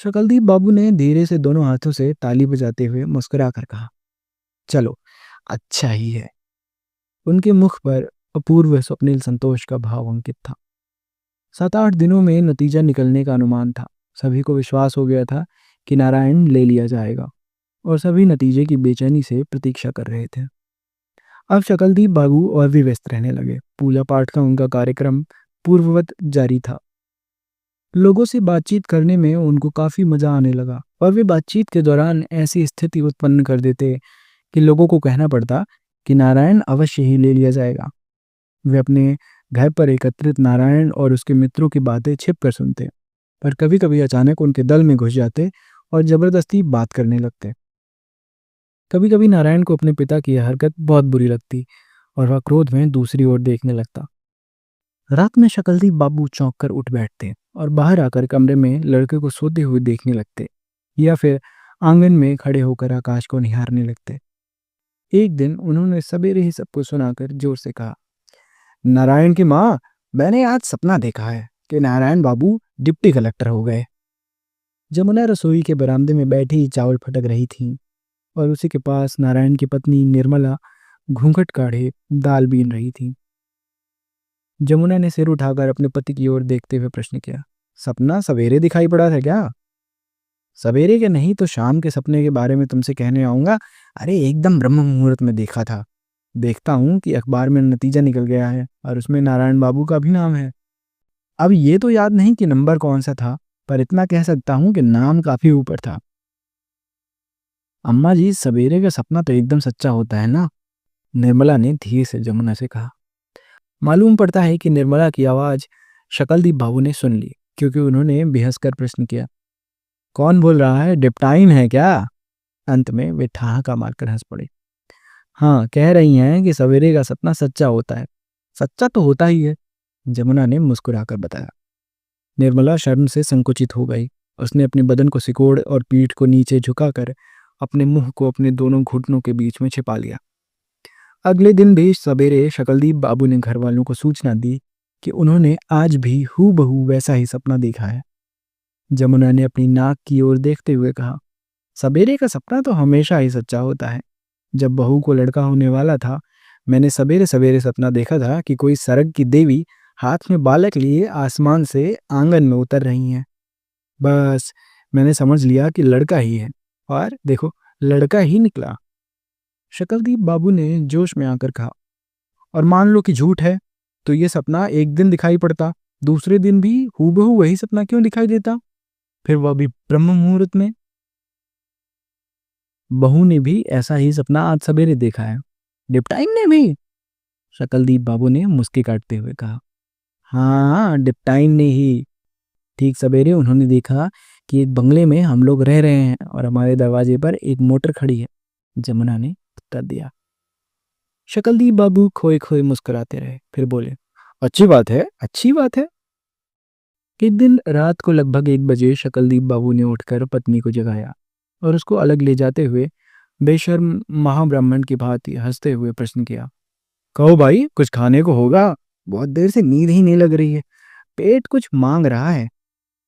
Speaker 1: शकलदीप बाबू ने धीरे से दोनों हाथों से ताली बजाते हुए मुस्कुरा कर कहा, चलो अच्छा ही है। उनके मुख पर अपूर्व स्वप्निल संतोष का भाव अंकित था। 7-8 दिनों में नतीजा निकलने का अनुमान था। सभी को विश्वास हो गया था कि नारायण ले लिया जाएगा, और सभी नतीजे की बेचैनी से प्रतीक्षा कर रहे थे। अब शकलदीप बाबू और भी व्यस्त रहने लगे। पूजा पाठ का उनका कार्यक्रम पूर्ववत जारी था। लोगों से बातचीत करने में उनको काफी मजा आने लगा, और वे बातचीत के दौरान ऐसी स्थिति उत्पन्न कर देते कि लोगों को कहना पड़ता कि नारायण अवश्य ही ले लिया जाएगा। वे अपने घर पर एकत्रित नारायण और उसके मित्रों की बातें छिप कर सुनते, पर कभी कभी अचानक उनके दल में घुस जाते और जबरदस्ती बात करने लगते। कभी कभी नारायण को अपने पिता की यह हरकत बहुत बुरी लगती और वह क्रोध में दूसरी ओर देखने लगता। रात में शकलदीप बाबू चौंक कर उठ बैठते और बाहर आकर कमरे में लड़के को सोते हुए देखने लगते, या फिर आंगन में खड़े होकर आकाश को निहारने लगते। एक दिन उन्होंने सवेरे ही सबको सुनाकर जोर से कहा, नारायण की माँ, मैंने आज सपना देखा है कि नारायण बाबू डिप्टी कलेक्टर हो गए। जमुना रसोई के बरामदे में बैठी चावल फटक रही थी, और उसी के पास नारायण की पत्नी निर्मला घूंघट काढ़े दाल बीन रही थी। जमुना ने सिर उठाकर अपने पति की ओर देखते हुए प्रश्न किया, सपना सवेरे दिखाई पड़ा था क्या? सवेरे के नहीं तो शाम के सपने के बारे में तुमसे कहने आऊंगा। अरे एकदम ब्रह्म मुहूर्त में देखा था। देखता हूँ कि अखबार में नतीजा निकल गया है और उसमें नारायण बाबू का भी नाम है। अब ये तो याद नहीं कि नंबर कौन सा था, पर इतना कह सकता हूँ कि नाम काफी ऊपर था। अम्मा जी, सवेरे का सपना तो एकदम सच्चा होता है ना? निर्मला ने धीरे से जमुना से कहा। मालूम पड़ता है कि निर्मला की आवाज शकलदीप बाबू ने सुन ली, क्योंकि उन्होंने बेहस कर प्रश्न किया, कौन बोल रहा है, डिप्टाइन है क्या? अंत में वे ठहाका मारकर हंस पड़े। हाँ, कह रही हैं कि सवेरे का सपना सच्चा होता है। सच्चा तो होता ही है, जमुना ने मुस्कुराकर बताया। निर्मला शर्म से संकुचित हो गई। उसने अपने बदन को सिकोड़ और पीठ को नीचे झुकाकर अपने मुंह को अपने दोनों घुटनों के बीच में छिपा लिया। अगले दिन भी सवेरे शकलदीप बाबू ने घर वालों को सूचना दी कि उन्होंने आज भी हूबहू वैसा ही सपना देखा है। जमुना ने अपनी नाक की ओर देखते हुए कहा, सवेरे का सपना तो हमेशा ही सच्चा होता है। जब बहू को लड़का होने वाला था, मैंने सवेरे सवेरे सपना देखा था कि कोई सरग की देवी हाथ में बालक लिए आसमान से आंगन में उतर रही हैं। बस मैंने समझ लिया कि लड़का ही है, और देखो, लड़का ही निकला। शकलदीप बाबू ने जोश में आकर कहा, और मान लो कि झूठ है, तो ये सपना एक दिन दिखाई पड़ता, दूसरे दिन भी हूबहू वही सपना क्यों दिखाई देता, फिर वह भी ब्रह्म मुहूर्त में? बहू ने भी ऐसा ही सपना आज सवेरे देखा है। डिप्टाइन ने भी? शकलदीप बाबू ने मुस्की काटते हुए कहा। हाँ, डिप्टाइन ने ही। ठीक सवेरे उन्होंने देखा कि एक बंगले में हम लोग रह रहे हैं और हमारे दरवाजे पर एक मोटर खड़ी है, जमुना ने उत्तर दिया। शकलदीप बाबू खोए खोए मुस्कुराते रहे, फिर बोले, अच्छी बात है, अच्छी बात है। एक दिन रात को लगभग 1 बजे शकलदीप बाबू ने उठकर पत्नी को जगाया और उसको अलग ले जाते हुए बेशर्म महाब्राह्मण की भांति हंसते हुए प्रश्न किया, कहो भाई, कुछ खाने को होगा? बहुत देर से नींद ही नहीं लग रही है, पेट कुछ मांग रहा है।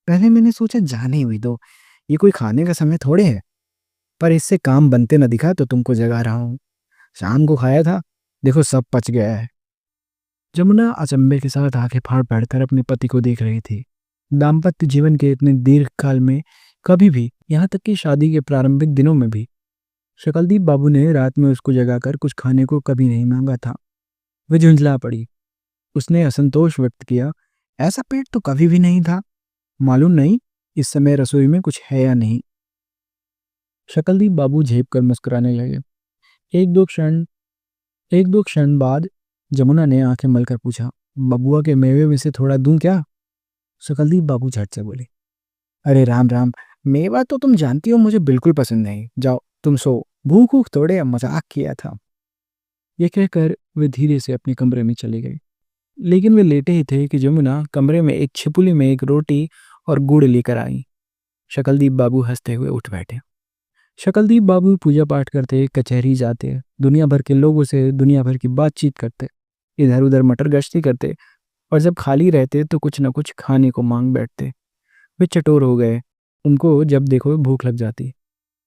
Speaker 1: पहले मैंने सोचा जाने हुई दो, ये कोई खाने का समय थोड़े है, पर इससे काम बनते न दिखा तो तुमको जगा रहा हूँ। शाम को खाया था, देखो सब पच गया है। जमुना अचंभे के साथ आंखें फाड़ फाड़कर अपने पति को देख रही थी। दाम्पत्य जीवन के इतने दीर्घ काल में कभी भी, यहाँ तक कि शादी के प्रारंभिक दिनों में भी, शकलदीप बाबू ने रात में उसको जगाकर कुछ खाने को कभी नहीं मांगा था। वह झुंझला पड़ी। उसने असंतोष व्यक्त किया, ऐसा पेट तो कभी भी नहीं था। मालूम नहीं इस समय रसोई में कुछ है या नहीं। शकलदीप बाबू झेप कर मुस्कुराने लगे। एक दो क्षण एक दो क्षण बाद जमुना ने आंखें मलकर पूछा, बबुआ के मेवे में से थोड़ा दूं क्या? शकलदीप बाबू झट से बोले, अरे राम राम, मेवा तो तुम जानती हो मुझे बिल्कुल पसंद नहीं, जाओ तुम सो, भूख ऊख थोड़े, मजाक किया था। ये कहकर वे धीरे से अपने कमरे में चले गए। लेकिन वे लेटे ही थे कि जमुना कमरे में एक छिपुली में एक रोटी और गुड़ लेकर आई। शकलदीप बाबू हंसते हुए उठ बैठे। शकलदीप बाबू पूजा पाठ करते, कचहरी जाते, दुनिया भर के लोगों से दुनिया भर की बातचीत करते, इधर उधर मटर गश्ती करते, और जब खाली रहते तो कुछ न कुछ खाने को मांग बैठते। वे चटोर हो गए। उनको जब देखो भूख लग जाती।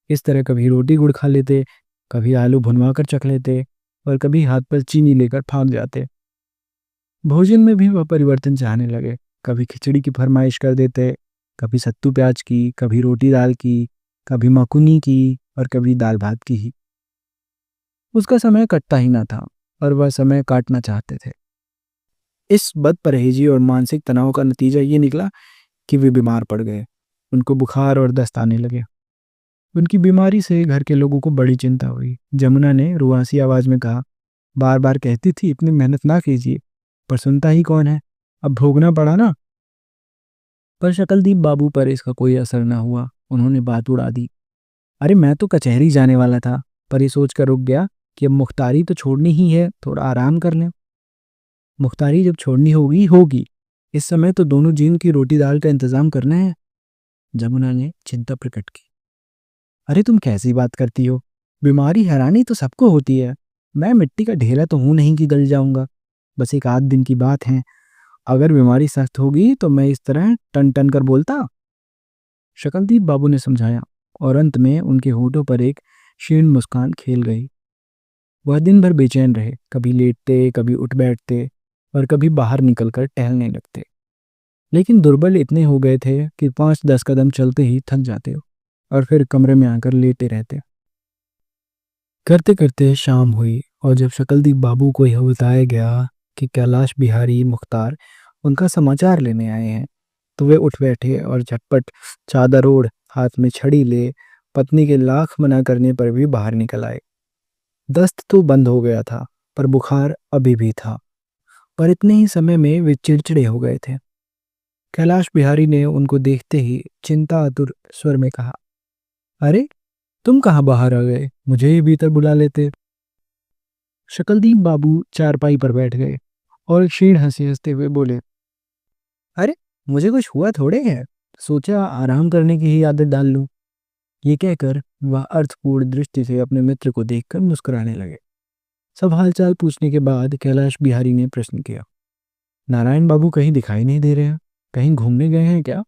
Speaker 1: इस तरह कभी रोटी गुड़ खा लेते, कभी आलू भुनवा कर चख लेते, और कभी हाथ पर चीनी लेकर भाग जाते। भोजन में भी वह परिवर्तन चाहने लगे। कभी खिचड़ी की फरमाइश कर देते, कभी सत्तू प्याज की, कभी रोटी दाल की, कभी मकुनी की, और कभी दाल भात की ही। उसका समय कटता ही ना था, और वह समय काटना चाहते थे। इस बदपरहेजी और मानसिक तनाव का नतीजा ये निकला कि वे बीमार पड़ गए। उनको बुखार और दस्त आने लगे। उनकी बीमारी से घर के लोगों को बड़ी चिंता हुई। जमुना ने रुआसी आवाज में कहा, बार बार कहती थी इतनी मेहनत ना कीजिए, पर सुनता ही कौन है, अब भोगना पड़ा ना। पर शकलदीप बाबू पर इसका कोई असर न हुआ। उन्होंने बात उड़ा दी, अरे मैं तो कचहरी जाने वाला था, पर ये सोचकर रुक गया कि अब मुख्तारी तो छोड़नी ही है, थोड़ा आराम कर लें। मुख्तारी जब छोड़नी होगी होगी, इस समय तो दोनों जीन की रोटी दाल का इंतजाम करना है। जमुना ने चिंता प्रकट की। अरे तुम कैसी बात करती हो, बीमारी हैरानी तो सबको होती है। मैं मिट्टी का ढेला तो हूं नहीं कि गल जाऊंगा। बस एक आध दिन की बात है। अगर बीमारी सख्त होगी तो मैं इस तरह टन टन कर बोलता। शकलदीप बाबू ने समझाया, और अंत में उनके होठों पर एक क्षीण मुस्कान खेल गई। वह दिन भर बेचैन रहे, कभी लेटते, कभी उठ बैठते, और कभी बाहर निकलकर टहलने लगते। लेकिन दुर्बल इतने हो गए थे कि 5-10 कदम चलते ही थक जाते और फिर कमरे में आकर लेटे रहते। करते करते शाम हुई, और जब शकलदीप बाबू को यह बताया गया कि कैलाश बिहारी मुख्तार उनका समाचार लेने आए हैं। तो वे उठ बैठे और झटपट चादर ओढ़, हाथ में छड़ी ले, पत्नी के लाख मना करने पर भी बाहर निकल आए। दस्त तो बंद हो गया था, पर बुखार अभी भी था। पर इतने ही समय में वे चिड़चिड़े हो गए थे। कैलाश बिहारी ने उनको देखते ही चिंतातुर स्वर में कहा, अरे, तुम कहाँ बाहर आ गए? मुझे ही भीतर बुला लेते। शकलदीप बाबू चारपाई पर बैठ गए और क्षीण हंसी हंसते हुए बोले, अरे, मुझे कुछ हुआ थोड़े है, सोचा आराम करने की ही आदत डाल लूं। ये कहकर वह अर्थपूर्ण दृष्टि से अपने मित्र को देखकर मुस्कुराने लगे। सब हालचाल पूछने के बाद कैलाश बिहारी ने प्रश्न किया, नारायण बाबू कहीं दिखाई नहीं दे रहे हैं, कहीं घूमने गए हैं क्या?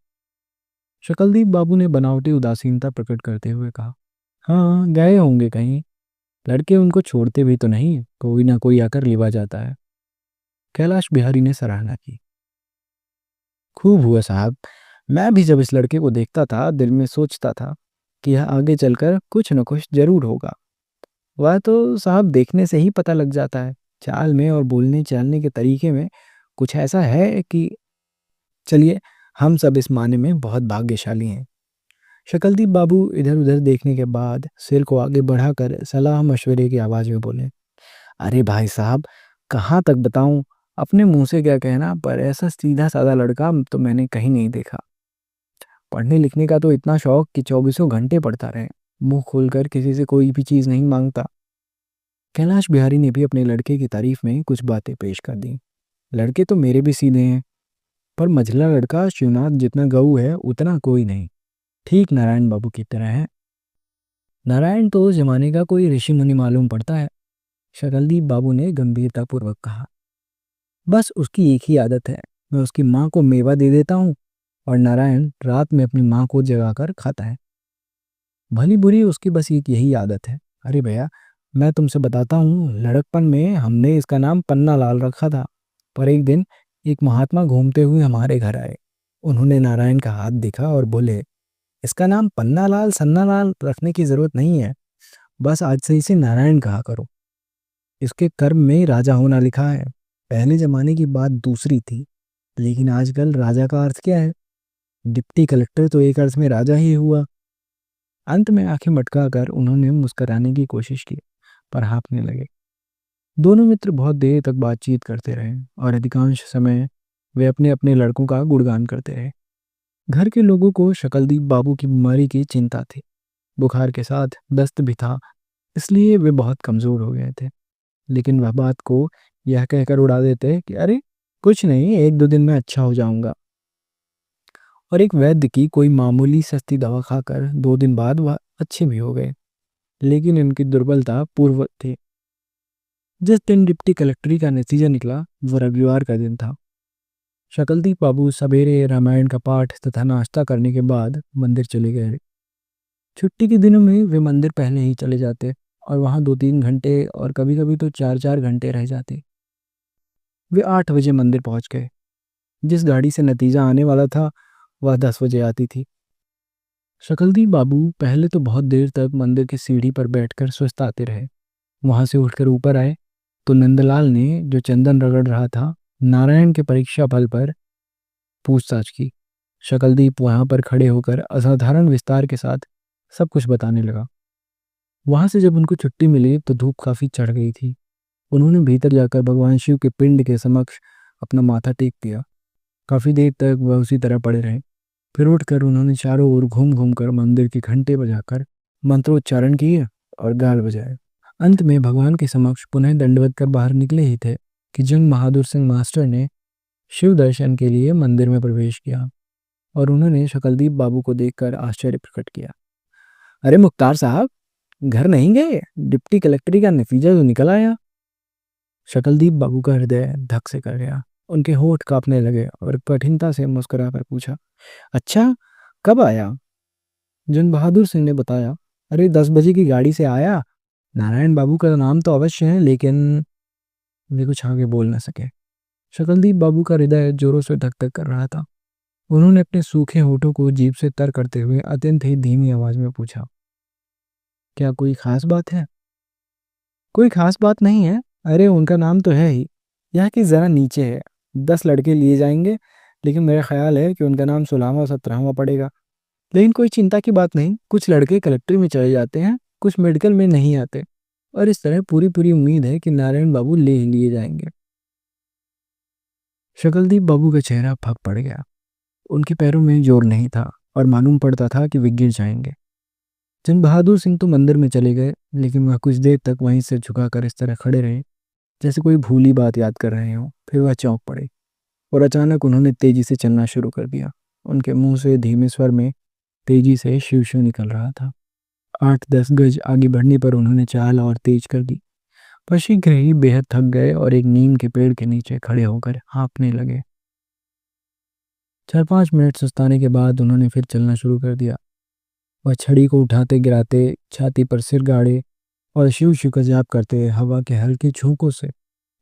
Speaker 1: शकलदीप बाबू ने बनावटी उदासीनता प्रकट करते हुए कहा, हाँ, गए होंगे कहीं। लड़के उनको छोड़ते भी तो नहीं, कोई ना कोई आकर लिवा जाता है। कैलाश बिहारी ने सराहना की, खूब हुआ साहब। मैं भी जब इस लड़के को देखता था, दिल में सोचता था कि यह आगे चलकर कुछ न कुछ जरूर होगा। वह तो साहब देखने से ही पता लग जाता है, चाल में और बोलने चालने के तरीके में कुछ ऐसा है कि चलिए, हम सब इस माने में बहुत भाग्यशाली हैं। शकलदीप बाबू इधर उधर देखने के बाद सिर को आगे बढ़ाकर सलाह मशवरे की आवाज में बोले, अरे भाई साहब, कहाँ तक बताऊं, अपने मुंह से क्या कहना, पर ऐसा सीधा साधा लड़का तो मैंने कहीं नहीं देखा। पढ़ने लिखने का तो इतना शौक कि चौबीसों घंटे पढ़ता रहे, मुंह खोलकर किसी से कोई भी चीज नहीं मांगता। कैलाश बिहारी ने भी अपने लड़के की तारीफ में कुछ बातें पेश कर दी। लड़के तो मेरे भी सीधे हैं, पर मझला लड़का शिवनाथ जितना गऊ है उतना कोई नहीं, ठीक नारायण बाबू की तरह है। नारायण तो उस जमाने का कोई ऋषि मुनि मालूम पड़ता है, शकलदीप बाबू ने गंभीरतापूर्वक कहा। बस उसकी एक ही आदत है, मैं उसकी माँ को मेवा दे देता हूँ और नारायण रात में अपनी माँ को जगाकर खाता है। भली बुरी उसकी बस एक यही आदत है। अरे भैया, मैं तुमसे बताता हूँ, लड़कपन में हमने इसका नाम पन्ना लाल रखा था। पर एक दिन एक महात्मा घूमते हुए हमारे घर आए। उन्होंने नारायण का हाथ देखा और बोले, इसका नाम पन्ना लाल सन्ना लाल रखने की जरूरत नहीं है, बस आज से इसे नारायण कहा करो। इसके कर्म में राजा होना लिखा है। पहले जमाने की बात दूसरी थी, लेकिन आजकल राजा का अर्थ क्या है? डिप्टी कलेक्टर तो एक अर्थ में राजा ही हुआ। अंत में आंखें मटकाकर उन्होंने मुस्कुराने की कोशिश की, पर हाँफने लगे। दोनों मित्र बहुत देर तक बातचीत करते रहे और अधिकांश समय वे अपने अपने लड़कों का गुणगान करते रहे। घर के लोगों को शकलदीप बाबू की बीमारी की चिंता थी। बुखार के साथ दस्त भी था, इसलिए वे बहुत कमजोर हो गए थे। लेकिन वह बात को यह कहकर उड़ा देते कि अरे, कुछ नहीं, एक दो दिन में अच्छा हो जाऊंगा। और एक वैद्य की कोई मामूली सस्ती दवा खाकर 2 दिन बाद वह अच्छे भी हो गए। लेकिन इनकी दुर्बलता पूर्व थी। जिस दिन डिप्टी कलेक्टरी का नतीजा निकला, वह रविवार का दिन था। शकलदीप बाबू सवेरे रामायण का पाठ तथा नाश्ता करने के बाद मंदिर चले गए। छुट्टी के दिनों में वे मंदिर पहले ही चले जाते और वहां 2-3 घंटे और कभी कभी तो 4-4 घंटे रह जाते। वे 8 बजे मंदिर पहुंच गए। जिस गाड़ी से नतीजा आने वाला था, वह 10 बजे आती थी। शकलदीप बाबू पहले तो बहुत देर तक मंदिर की सीढ़ी पर बैठकर सुस्ताते रहे। वहां से उठकर ऊपर आए तो नंदलाल ने, जो चंदन रगड़ रहा था, नारायण के परीक्षा फल पर पूछताछ की। शकलदीप वहां पर खड़े होकर असाधारण विस्तार के साथ सब कुछ बताने लगा। वहां से जब उनको छुट्टी मिली तो धूप काफी चढ़ गई थी। उन्होंने भीतर जाकर भगवान शिव के पिंड के समक्ष अपना माथा टेक दिया। काफी देर तक वह उसी तरह पड़े रहे। फिर उठकर उन्होंने चारों ओर घूम घूम कर मंदिर की घंटे बजाकर मंत्रोच्चारण किए और गाल बजाए। अंत में भगवान के समक्ष पुनः दंडवत कर बाहर निकले ही थे कि जंग बहादुर सिंह मास्टर ने शिव दर्शन के लिए मंदिर में प्रवेश किया और उन्होंने शकलदीप बाबू को देखकर आश्चर्य प्रकट किया। अरे मुख्तार साहब, घर नहीं गए? डिप्टी कलेक्टरी का नतीजा तो निकल आया। शकलदीप बाबू का हृदय धक से कर गया। उनके होठ कांपने लगे और कठिनता से मुस्कुराकर पूछा, अच्छा, कब आया? जंग बहादुर सिंह ने बताया, अरे 10 बजे की गाड़ी से आया। नारायण बाबू का नाम तो अवश्य है, लेकिन वे कुछ आगे बोल न सके। शकलदीप बाबू का हृदय जोरों से धक धक कर रहा था। उन्होंने अपने सूखे होठों को जीभ से तर करते हुए अत्यंत ही धीमी आवाज में पूछा, क्या कोई खास बात है? कोई खास बात नहीं है। अरे, उनका नाम तो है ही, यह कि जरा नीचे है। 10 लड़के लिए जाएंगे, लेकिन मेरा ख्याल है कि उनका नाम 16वां 17वां पड़ेगा। लेकिन कोई चिंता की बात नहीं, कुछ लड़के कलेक्ट्री में चले जाते हैं, कुछ मेडिकल में नहीं आते, और इस तरह पूरी पूरी उम्मीद है कि नारायण बाबू ले ही लिए जाएंगे। शकलदीप बाबू का चेहरा फक पड़ गया। उनके पैरों में जोर नहीं था और मालूम पड़ता था कि वे गिर जाएंगे। चंद बहादुर सिंह तो मंदिर में चले गए, लेकिन वह कुछ देर तक वहीं से झुकाकर इस तरह खड़े रहे जैसे कोई भूली बात याद कर रहे हों। फिर वह चौंक पड़े और अचानक उन्होंने तेजी से चलना शुरू कर दिया। उनके मुंह से धीमे स्वर में तेजी से शिव शिव निकल रहा था। 8-10 गज आगे बढ़ने पर उन्होंने चाल और तेज कर दी, पर शीघ्र ही बेहद थक गए और एक नीम के पेड़ के नीचे खड़े होकर हाँफने लगे। 4-5 मिनट सुस्ताने के बाद उन्होंने फिर चलना शुरू कर दिया। वह छड़ी को उठाते गिराते, छाती पर सिर गाड़े और शिव शिव का जाप करते हवा के हल्के झोंकों से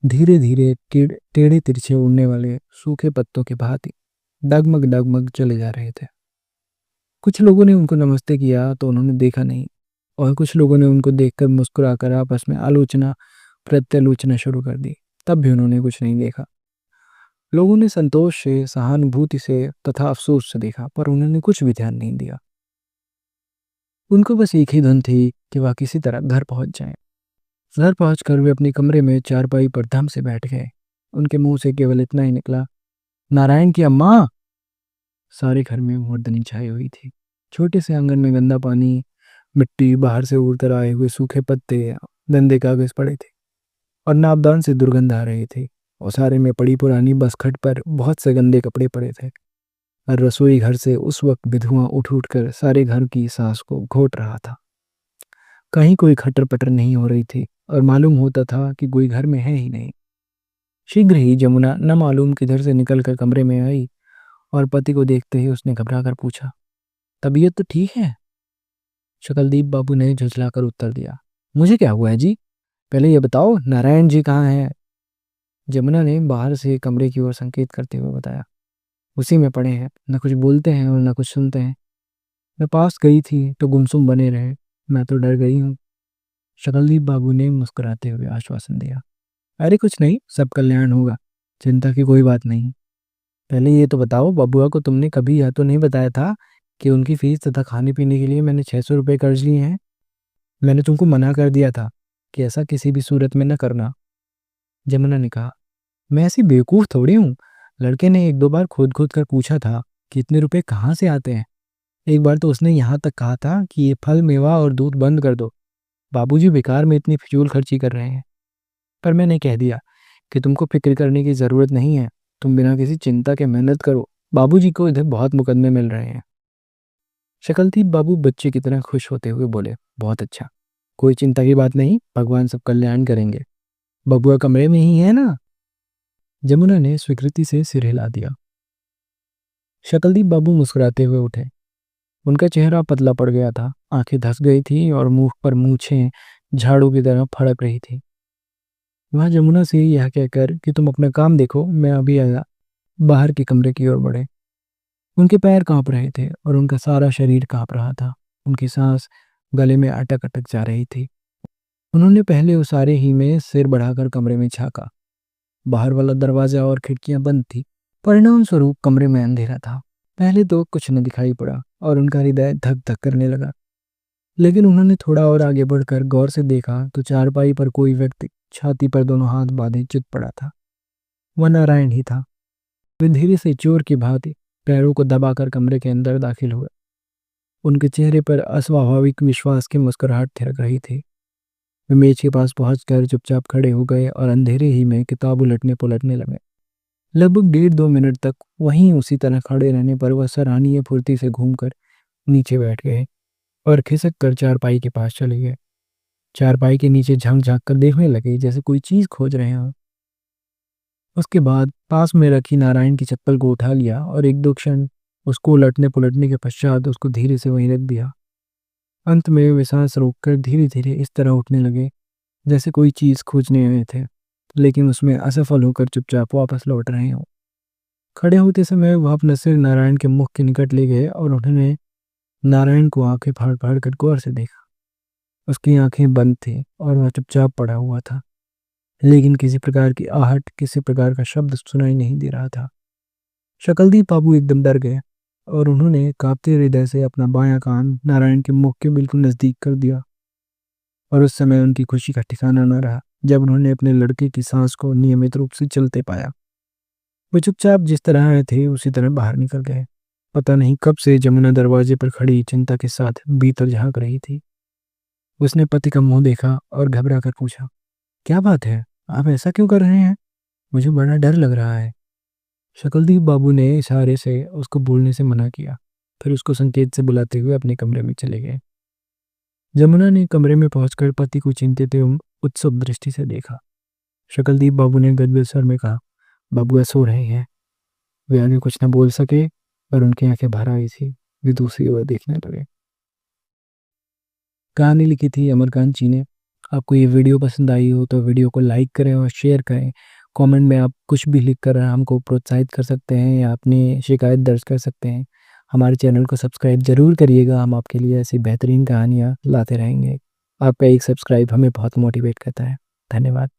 Speaker 1: धीरे धीरे टेढ़े तिरछे उड़ने वाले सूखे पत्तों के भांति डगमग डगमग चले जा रहे थे। कुछ लोगों ने उनको नमस्ते किया तो उन्होंने देखा नहीं, और कुछ लोगों ने उनको देखकर मुस्कुराकर आपस में आलोचना प्रत्यालोचना शुरू कर दी। तब भी उन्होंने कुछ नहीं देखा। लोगों ने संतोष से, सहानुभूति से तथा अफसोस से देखा, पर उन्होंने कुछ भी ध्यान नहीं दिया। उनको बस एक ही धुन थी कि वह किसी तरह घर पहुंच जाएं। घर पहुंचकर वे अपने कमरे में चारपाई पर धम से बैठ गए। उनके मुंह से केवल इतना ही निकला, नारायण की अम्मा। सारे घर में मुर्दनी छाई हुई थी। छोटे से आंगन में गंदा पानी, मिट्टी, बाहर से उड़कर आए हुए सूखे पत्ते, गंदे कागज पड़े थे और नाबदान से दुर्गंध आ रही थी। और सारे में पड़ी पुरानी बसखट पर बहुत से गंदे कपड़े पड़े थे। और रसोई घर से उस वक्त भी धुआं उठ उठ कर सारे घर की सांस को घोट रहा था। कहीं कोई खटर पटर नहीं हो रही थी और मालूम होता था कि कोई घर में है ही नहीं। शीघ्र ही जमुना न मालूम किधर से निकलकर कमरे में आई और पति को देखते ही उसने घबरा कर पूछा, तबीयत तो ठीक है? शकलदीप बाबू ने झुंझलाकर उत्तर दिया, मुझे क्या हुआ है जी? पहले ये बताओ, नारायण जी कहाँ हैं? जमुना ने बाहर से कमरे की ओर संकेत करते हुए बताया, उसी में पड़े हैं, न कुछ बोलते हैं और न कुछ सुनते हैं। मैं पास गई थी तो गुमसुम बने रहे, मैं तो डर गई हूँ। शकलदीप बाबू ने मुस्कुराते हुए आश्वासन दिया, अरे कुछ नहीं, सब कल्याण होगा, चिंता की कोई बात नहीं। पहले ये तो बताओ, बबुआ को तुमने कभी यह तो नहीं बताया था कि उनकी फीस तथा खाने पीने के लिए मैंने 600 रुपये कर्ज लिए हैं? मैंने तुमको मना कर दिया था कि ऐसा किसी भी सूरत में न करना। जमुना ने कहा, मैं ऐसी बेवकूफ़ थोड़ी हूँ। लड़के ने 1-2 बार खोद खोद कर पूछा था कि इतने रुपए कहाँ से आते हैं। एक बार तो उसने यहाँ तक कहा था कि ये फल मेवा और दूध बंद कर दो, बाबूजी बेकार में इतनी फिजूल खर्ची कर रहे हैं। पर मैंने कह दिया कि तुमको फिक्र करने की ज़रूरत नहीं है, तुम बिना किसी चिंता के मेहनत करो, बाबूजी को इधर बहुत मुकदमे मिल रहे हैं। शकलदीप बाबू बच्चे की तरह खुश होते हुए बोले, बहुत अच्छा, कोई चिंता की बात नहीं, भगवान सब कल्याण करेंगे। बबुआ कमरे में ही है ना? जमुना ने स्वीकृति से सिर हिला दिया। शकलदीप बाबू मुस्कुराते हुए उठे। उनका चेहरा पतला पड़ गया था, आंखें धंस गई थी और मुंह पर मूछें झाड़ू की तरह फड़क रही थी। वह जमुना से यह कहकर कि तुम अपना काम देखो, मैं अभी आया, बाहर के कमरे की ओर बढ़े। उनके पैर कांप रहे थे और उनका सारा शरीर कांप रहा था। उनकी सांस गले में अटक अटक जा रही थी। उन्होंने पहले उसारे ही में सिर बढ़ाकर कमरे में झांका। बाहर वाला दरवाजा और खिड़कियां बंद थी। परिणाम स्वरूप कमरे में अंधेरा था। पहले तो कुछ न दिखाई पड़ा और उनका हृदय धक धक करने लगा। लेकिन उन्होंने थोड़ा और आगे बढ़कर गौर से देखा तो चारपाई पर कोई व्यक्ति छाती पर दोनों हाथ बांधे चित पड़ा था। वह नारायण ही था। वे धीरे से चोर की भांति पैरों को दबाकर कमरे के अंदर दाखिल हुए। उनके चेहरे पर अस्वाभाविक विश्वास की मुस्कुराहट थिरक रही थी। वे मेज के पास पहुंचकर चुपचाप खड़े हो गए और अंधेरे ही में किताब उलटने पुलटने लगे। लगभग 1.5-2 मिनट तक वहीं उसी तरह खड़े रहने पर वह सराहनीय फुर्ती से घूमकर नीचे बैठ गए और खिसक कर चारपाई के पास चले गए। चारपाई के नीचे झांक झांक कर देखने लगे जैसे कोई चीज खोज रहे हों। उसके बाद पास में रखी नारायण की चप्पल को उठा लिया और 1-2 क्षण उसको उलटने पुलटने के पश्चात उसको धीरे से वहीं रख दिया। अंत में वे सांस रोककर धीरे धीरे इस तरह उठने लगे जैसे कोई चीज खोजने आए थे, लेकिन उसमें असफल होकर चुपचाप वापस लौट रहे हों। खड़े होते समय वह अपना सिर नारायण के मुख के निकट ले गए और उन्होंने नारायण को आंखें फाड़ फाड़ कर गौर से देखा। उसकी आंखें बंद थी और वह चुपचाप पड़ा हुआ था। लेकिन किसी प्रकार की आहट, किसी प्रकार का शब्द सुनाई नहीं दे रहा था। शकलदीप बाबू एकदम डर गए और उन्होंने कांपते हृदय से अपना बायां कान नारायण के मुख के बिल्कुल नजदीक कर दिया। और उस समय उनकी खुशी का ठिकाना न रहा जब उन्होंने अपने लड़के की सांस को नियमित रूप से चलते पाया। वो चुपचाप जिस तरह आए थे उसी तरह बाहर निकल गए। पता नहीं कब से जमुना दरवाजे पर खड़ी चिंता के साथ भीतर झांक रही थी। उसने पति का मुंह देखा और घबरा कर पूछा, क्या बात है, आप ऐसा क्यों कर रहे हैं? मुझे बड़ा डर लग रहा है। शकलदीप बाबू ने इशारे से उसको बोलने से मना किया, फिर उसको संकेत से बुलाते हुए अपने कमरे में चले गए। जमुना ने कमरे में पहुंचकर पति को चिंतित एवं उत्सुक दृष्टि से देखा। शकलदीप बाबू ने गदगद स्वर में कहा, बाबूआ सो रहे हैं। वे आगे कुछ न बोल सके पर उनकी आंखें भर आई थी। वे दूसरी ओर देखने लगे। कहानी लिखी थी अमरकांत जी ने। आपको ये वीडियो पसंद आई हो तो वीडियो को लाइक करें और शेयर करें। कमेंट में आप कुछ भी लिख कर हमको प्रोत्साहित कर सकते हैं या अपनी शिकायत दर्ज कर सकते हैं। हमारे चैनल को सब्सक्राइब ज़रूर करिएगा, हम आपके लिए ऐसी बेहतरीन कहानियाँ लाते रहेंगे। आपका एक सब्सक्राइब हमें बहुत मोटिवेट करता है। धन्यवाद।